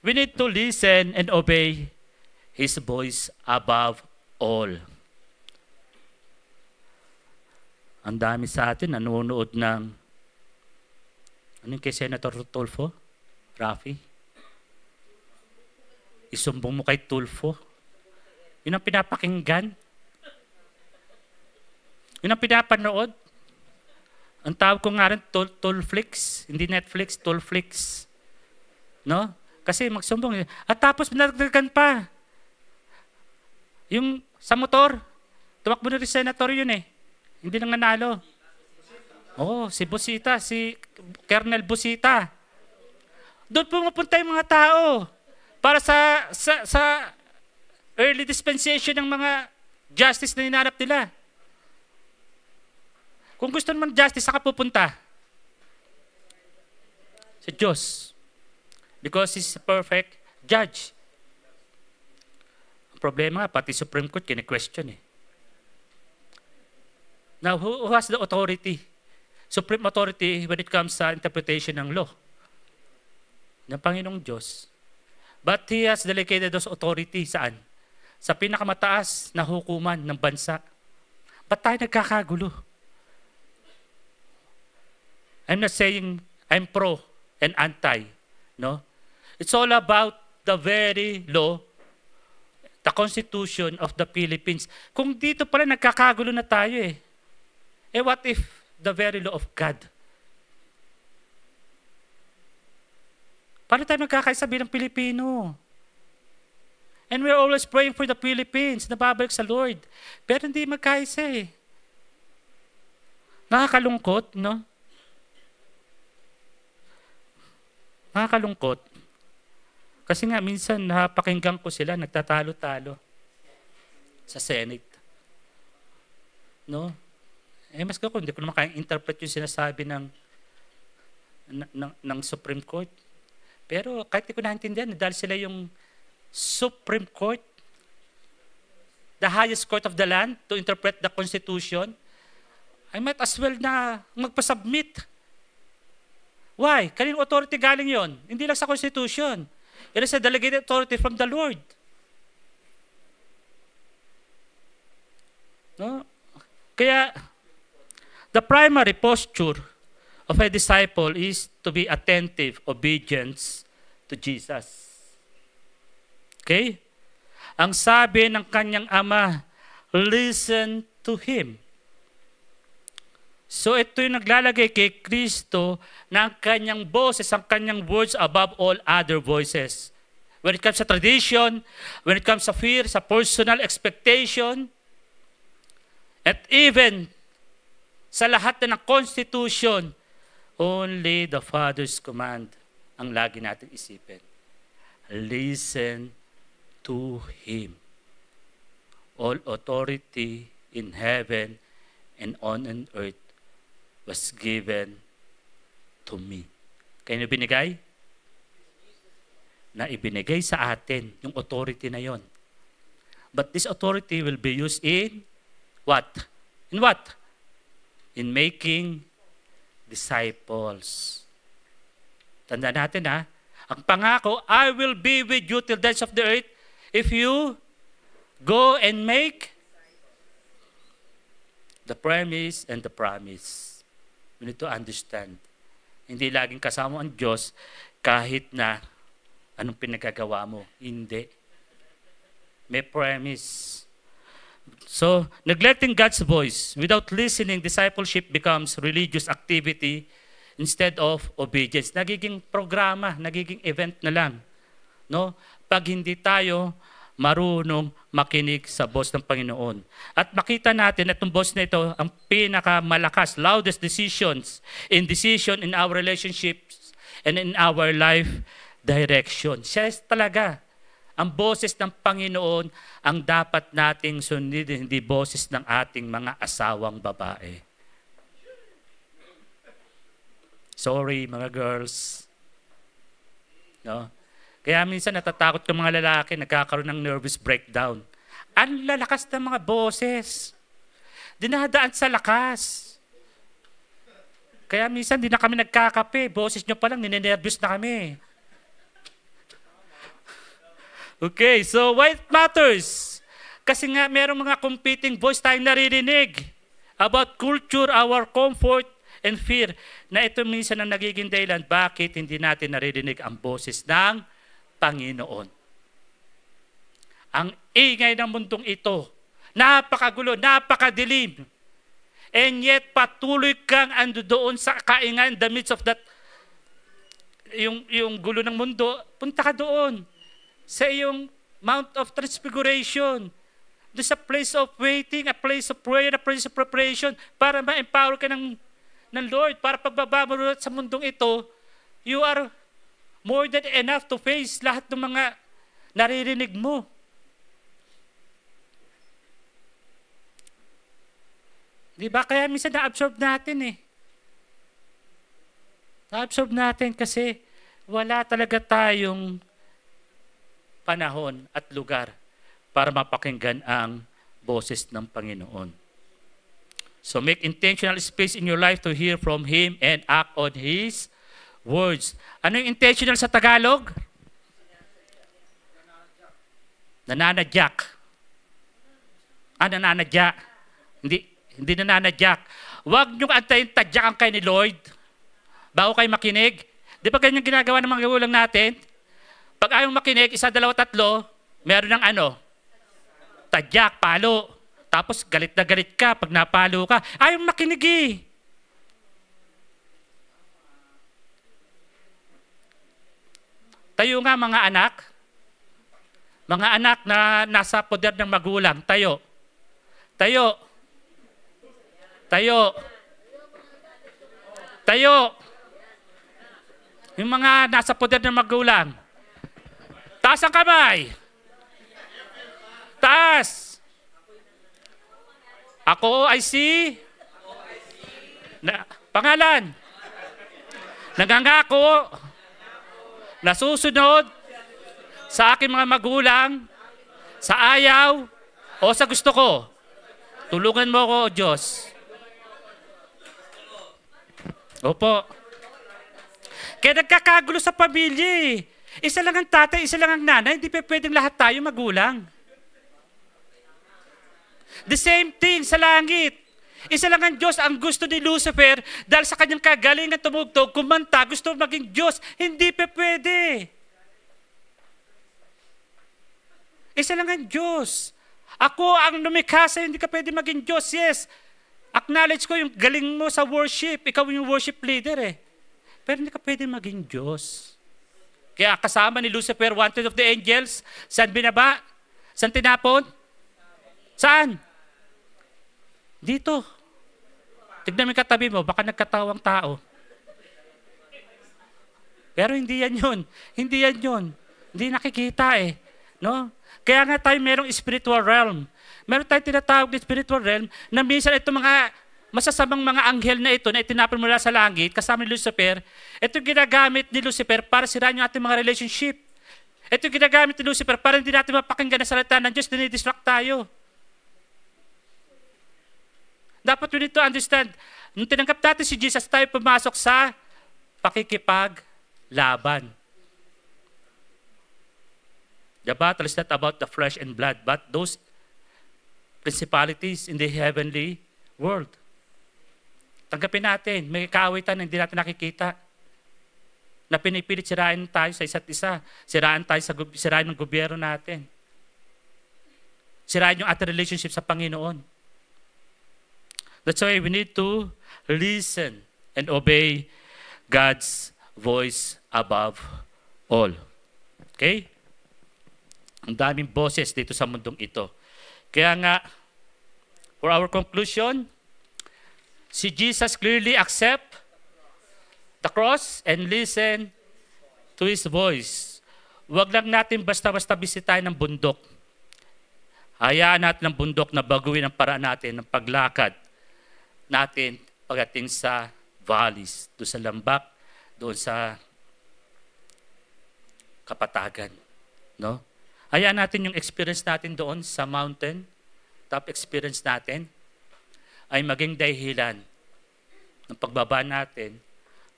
we need to listen and obey His voice above all. Ang dami sa atin nanonood ng ano yung kay Senator Tulfo? Rafi? Isumbong mo kay Tulfo? Yun ang pinapakinggan? Yun ang pinapanood? Ang tawag ko nga rin, Tulflix. Hindi Netflix, Tulflix. No? Kasi magsumbong. At tapos pinagdagan pa. Yung sa motor, tumakbo na rin senator yun Hindi lang nanalo. Si Busita, si Colonel Busita. Doon pumupunta yung mga tao para sa early dispensation ng mga justice na hinarap nila. Kung gusto naman justice, saka pupunta? Sa Diyos. Because He's a perfect judge. Ang problema, pati Supreme Court, kine-question Now, who has the authority? Supreme authority when it comes sa interpretation ng law. Ng Panginoong Diyos. But He has delegated those authority saan? Sa pinakamataas na hukuman ng bansa. Ba't tayo nagkakagulo? I'm not saying I'm pro and anti. No? It's all about the very law, the Constitution of the Philippines. Kung dito pala nagkakagulo na tayo what if the very law of God? Paano tayo magkakaisa bilang Pilipino? And we're always praying for the Philippines, nababalik sa Lord. Pero hindi magkaisa eh. Nakakalungkot, no? Nakakalungkot. Kasi nga, minsan napakinggan ko sila, nagtatalo-talo sa Senate. No? Mas ko, hindi ko naman kayang interpret yung sinasabi ng Supreme Court. Pero kahit hindi ko naintindihan, dahil sila yung Supreme Court, the highest court of the land to interpret the Constitution, I might as well na magpasubmit. Why? Kaninong authority galing yon? Hindi lang sa Constitution. It is a delegated authority from the Lord. No? Kaya, the primary posture of a disciple is to be attentive, obedience to Jesus. Okay? Ang sabi ng kanyang ama, listen to Him. So ito yung naglalagay kay Kristo na ang kanyang boses, ang kanyang words above all other voices. When it comes sa tradition, when it comes sa fear, sa personal expectation, at even sa lahat na ng Constitution, only the Father's command ang lagi natin isipin. Listen to Him. All authority in heaven and on earth was given to me. Kaya binigay? Na ibinigay sa atin yung authority na yon. But this authority will be used in what? In what? In making disciples. Tandaan natin ha, ang pangako, I will be with you till the ends of the earth if you go and make the premise and the promise. We need to understand. Hindi laging kasama ang Diyos kahit na anong pinagagawa mo. Hindi. May premise. So, neglecting God's voice without listening, discipleship becomes religious activity instead of obedience. Nagiging programa, nagiging event na lang. No? Pag hindi tayo marunong makinig sa boss ng Panginoon. At makita natin at itong boss na ito, ang pinakamalakas, loudest decision in our relationships and in our life direction. Siya talaga. Ang boses ng Panginoon ang dapat nating sundin, hindi boses ng ating mga asawang babae. Sorry, mga girls. No? Kaya minsan natatakot ka mga lalaki, nagkakaroon ng nervous breakdown. Ang lalakas ng mga boses. Dinadaan sa lakas. Kaya minsan di na kami nagkakape. Boses nyo pa lang, ninenervous na kami. Okay, so why it matters? Kasi nga merong mga competing voice tayong naririnig about culture, our comfort, and fear. Na ito minsan ang nagiging dahilan bakit hindi natin naririnig ang boses ng Panginoon. Ang ingay ng mundong ito, napakagulo, napakadilim. And yet patuloy kang ando doon sa kaingay in the midst of that, yung gulo ng mundo, punta ka doon sa iyong Mount of Transfiguration, doon sa place of waiting, a place of prayer, a place of preparation, para ma-empower ka ng Lord, para pagbaba mo sa mundong ito, you are more than enough to face lahat ng mga naririnig mo. Di ba? Kaya minsan na-absorb natin eh. Na-absorb natin kasi wala talaga tayong panahon at lugar para mapakinggan ang boses ng Panginoon. So make intentional space in your life to hear from Him and act on His words. Ano yung intentional sa Tagalog? Nananadyak. Nananadyak. Hindi nananadyak. Huwag niyong antayin tadyakan kayo ni Lord bago kayo makinig. Di ba ganyan ginagawa ng mga magulang natin? Pag ayaw makinig, 1, 2, 3, meron ng tadyak, palo. Tapos galit na galit ka pag napalo ka. Ayaw makinig eh. Tayo nga mga anak. Mga anak na nasa poder ng magulang. Tayo. Tayo. Tayo. Tayo. Yung mga nasa poder ng magulang. Taas ang kamay. Taas. Ako ay si... pangalan. Nangangako. Nasusunod sa aking mga magulang, sa ayaw, o sa gusto ko. Tulungan mo ako, O Diyos. Opo. Kaya nagkakagulo sa pamilya eh. Isa lang ang tatay, isa lang ang nanay, hindi pa pwedeng lahat tayo magulang. The same thing sa langit. Isa lang ang Diyos, ang gusto ni Lucifer, dahil sa kanyang kagalingan tumugtog, kumanta, gusto maging Diyos, hindi pa pwede. Isa lang ang Diyos. Ako ang lumikha sa'yo, hindi ka pwede maging Diyos. Yes, acknowledge ko yung galing mo sa worship. Ikaw yung worship leader eh. Pero hindi ka pwede maging Diyos. Kaya kasama ni Lucifer, wanted of the angels, saan binaba? Saan tinapon? Saan? Dito. Tignan mo yung katabi mo, baka nagkatawang tao. Pero hindi yan yun. Hindi yan yun. Hindi nakikita eh. No? Kaya nga tayo merong spiritual realm. Meron tayong tinatawag na spiritual realm na minsan itong mga masasamang mga anghel na ito na itinapon mula sa langit kasama ni Lucifer, ito ginagamit ni Lucifer para sirahan yung ating mga relationship. Ito ginagamit ni Lucifer para hindi natin mapakinggan ang salita ng Diyos, dinidistract tayo. Dapat we need to understand, nung tinanggap natin si Jesus, tayo pumasok sa pakikipaglaban. The battle is not about the flesh and blood, but those principalities in the heavenly world. Tanggapin natin, may kaawitan na hindi natin nakikita. Na pinipilit sirain tayo sa isa't isa. Sirain tayo sirain ng gobyerno natin. Sirain yung ating relationship sa Panginoon. That's why we need to listen and obey God's voice above all. Okay? Ang daming boses dito sa mundong ito. Kaya nga, for our conclusion, si Jesus clearly accept the cross and listen to His voice. Huwag lang natin basta-basta bisitahin ng bundok. Hayaan natin ang bundok na baguhin ang paraan natin ng paglakad natin pagdating sa valleys, doon sa lambak, doon sa kapatagan. No? Hayaan natin yung experience natin doon sa mountain, top experience natin, ay maging dahilan ng pagbaba natin,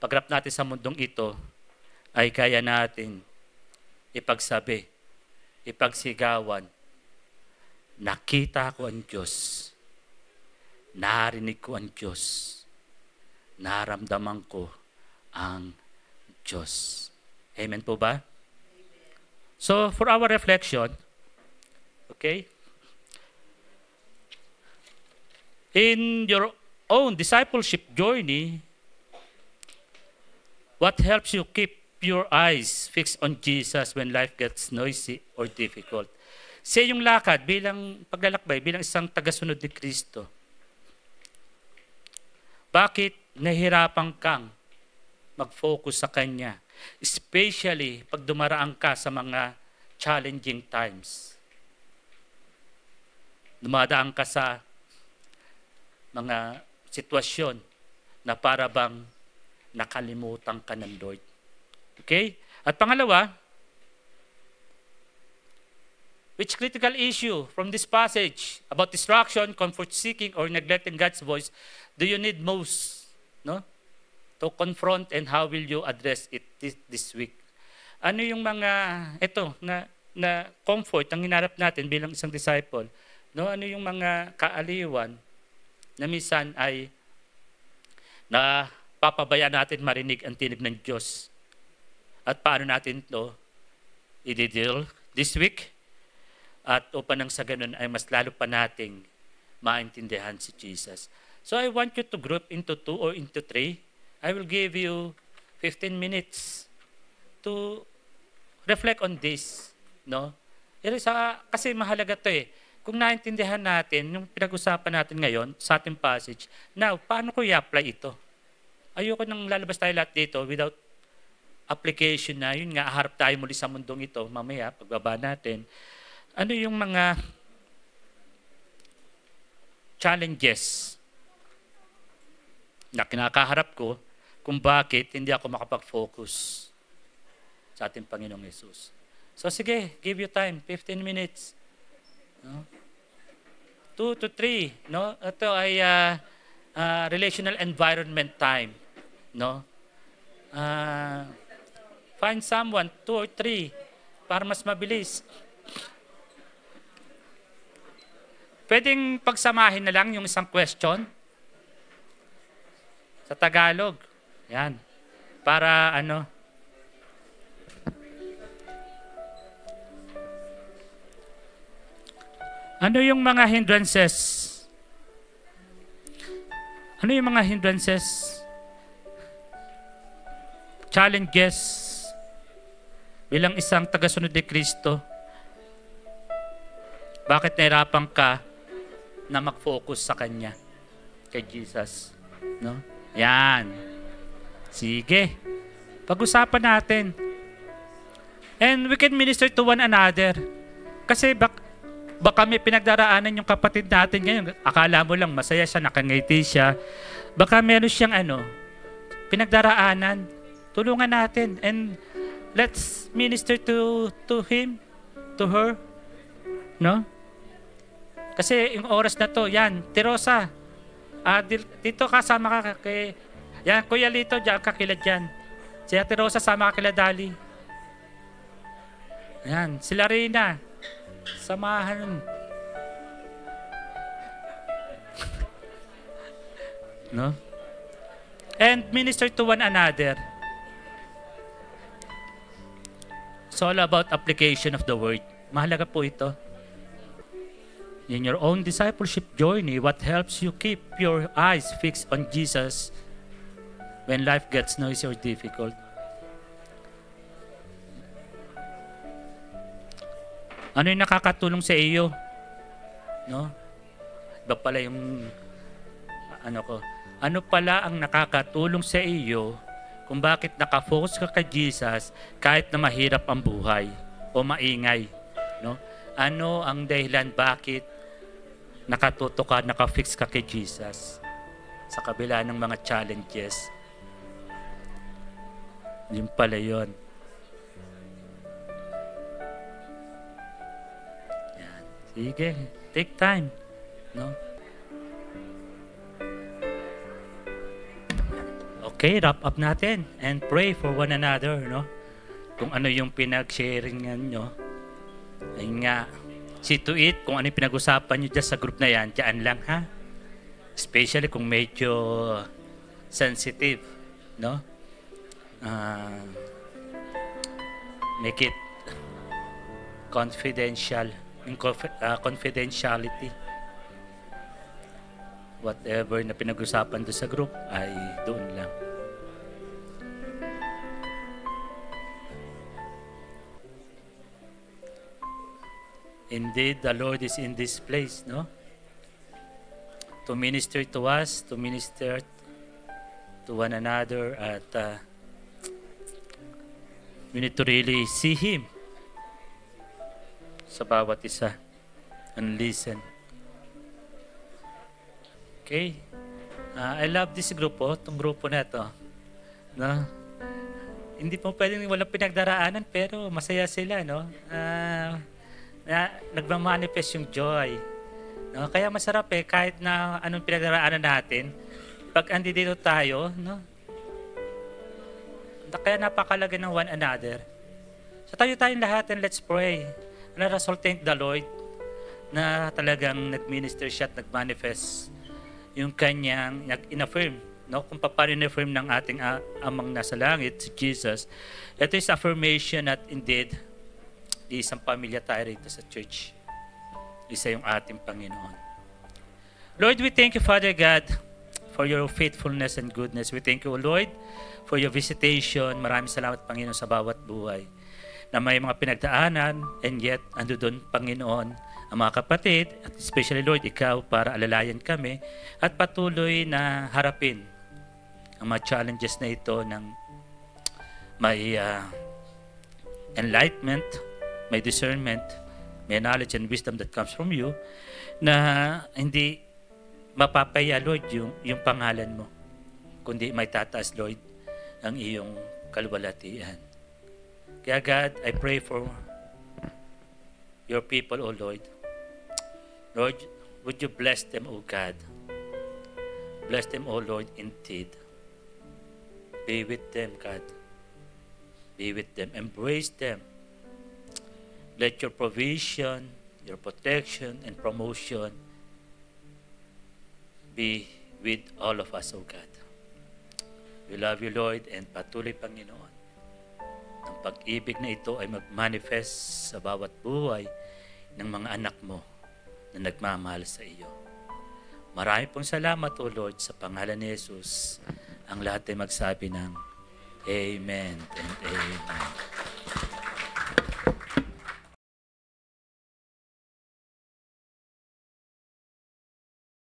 pagharap natin sa mundong ito, ay kaya natin ipagsabi, ipagsigawan, nakita ko ang Diyos, narinig ko ang Diyos, naramdaman ko ang Diyos. Amen po ba? So, for our reflection, okay, in your own discipleship journey, what helps you keep your eyes fixed on Jesus when life gets noisy or difficult? Sa iyong lakad, bilang paglalakbay, bilang isang tagasunod ni Kristo, bakit nahihirapan kang mag-focus sa Kanya? Especially pag dumaraan ka sa mga challenging times. Dumadaan ka sa mga sitwasyon na para bang nakalimutan ka ng Lord. Okay? At pangalawa, which critical issue from this passage about distraction, comfort seeking, or neglecting God's voice do you need most? No? To confront, and how will you address it this week? Ano yung mga, ito, na comfort ang hinarap natin bilang isang disciple? No? Ano yung mga kaaliwan na minsan ay napapabayaan natin marinig ang tinig ng Diyos? At paano natin ito i-deal this week? At upang nang sa ganun ay mas lalo pa nating maintindihan si Jesus. So I want you to group into 2 or into 3. I will give you 15 minutes to reflect on this, no? Kasi mahalaga to eh. Kung naintindihan natin yung pinag-usapan natin ngayon sa ating passage, now, paano ko i-apply ito? Ayoko nang lalabas tayo lahat dito without application na, yun nga, harap tayo muli sa mundong ito, mamaya, pagbaba natin. Ano yung mga challenges na kinakaharap ko kung bakit hindi ako makapag-focus sa ating Panginoong Yesus. So sige, give you time, 15 minutes. No? 2 to 3, no? Ito ay relational environment time, no? Find someone, 2 or 3, para mas mabilis. Pwedeng pagsamahin na lang yung isang question sa Tagalog. Yan. Para ano? Ano yung mga hindrances? Ano yung mga hindrances? Challenges bilang isang tagasunod ni Kristo? Bakit nahirapan ka na mag-focus sa Kanya, kay Jesus? No? Yan. Sige. Pag-usapan natin. And we can minister to one another. Kasi baka may pinagdaraanan yung kapatid natin ngayon. Akala mo lang masaya siya, nakangiti siya. Baka meron siyang pinagdaraanan. Tulungan natin. And let's minister to him, to her. No? Kasi yung oras na to, yan, Tirosa, dito kasama ka kay, yan, Kuya Lito, dyan ka kila dyan. Si Ate Rosa, sama ka kila Dali. Yan, sila Rina, samahan. No? And minister to one another. It's all about application of the word. Mahalaga po ito. In your own discipleship journey, what helps you keep your eyes fixed on Jesus when life gets noisy or difficult? Ano yung nakakatulong sa iyo? No? Iba pala yung ano pala ang nakakatulong sa iyo kung bakit nakafocus ka kay Jesus kahit na mahirap ang buhay o maingay, no? Ano ang dahilan bakit nakatuto ka, nakafix ka kay Jesus sa kabila ng mga challenges? Yun pala yun. Yan. Sige, take time, no? Okay, wrap up natin and pray for one another, no? Kung ano yung pinag-sharingan nyo, ayun nga, see to it, kung ano yung pinag-usapan nyo dyan sa group na yan, dyan lang, ha? Especially kung medyo sensitive, no? Make it confidential, confidentiality. Whatever na pinag-usapan doon sa group, ay doon lang. Indeed, the Lord is in this place, no? To minister to us, to minister to one another, at we need to really see Him sa bawat isa and listen. Okay? I love this group, itong grupo na ito. No? Hindi po pwedeng walang pinagdaraanan, pero masaya sila, no? Nagmamanifest yung joy. No? Kaya masarap kahit na anong pinagdaraanan natin, pag andi dito tayo, no? Kaya napakalaga ng one another. So tayong lahat and let's pray. Let us all thank the Lord na talagang nag-minister siya at nag-manifest yung kanyang in-affirm, no? Kung paano in-affirm ng ating amang nasa langit, si Jesus. Ito is affirmation at indeed, isang pamilya tayo rito sa church. Isa yung ating Panginoon. Lord, we thank you, Father God, for your faithfulness and goodness. We thank you, Lord, for your visitation. Maraming salamat, Panginoon, sa bawat buhay. na may mga pinagdaanan, and yet, ando doon, Panginoon, ang mga kapatid, at especially Lord, ikaw, para alalayan kami, at patuloy na harapin ang mga challenges na ito ng may enlightenment, may discernment, may knowledge and wisdom that comes from you, na hindi mapapaya, Lord, yung pangalan mo, kundi may tataas, Lord, ang iyong kalwalatian. Kaya God, I pray for your people, O Lord. Lord, would you bless them, O God? Bless them, O Lord, indeed. Be with them, God. Be with them. Embrace them. Let your provision, your protection, and promotion be with all of us, O God. We love you, Lord, and patuloy, Panginoon. Ang pag-ibig na ito ay mag-manifest sa bawat buhay ng mga anak mo na nagmamahal sa iyo. Marami pong salamat, O Lord, sa pangalan ni Jesus. Ang lahat ay magsabi ng Amen and Amen.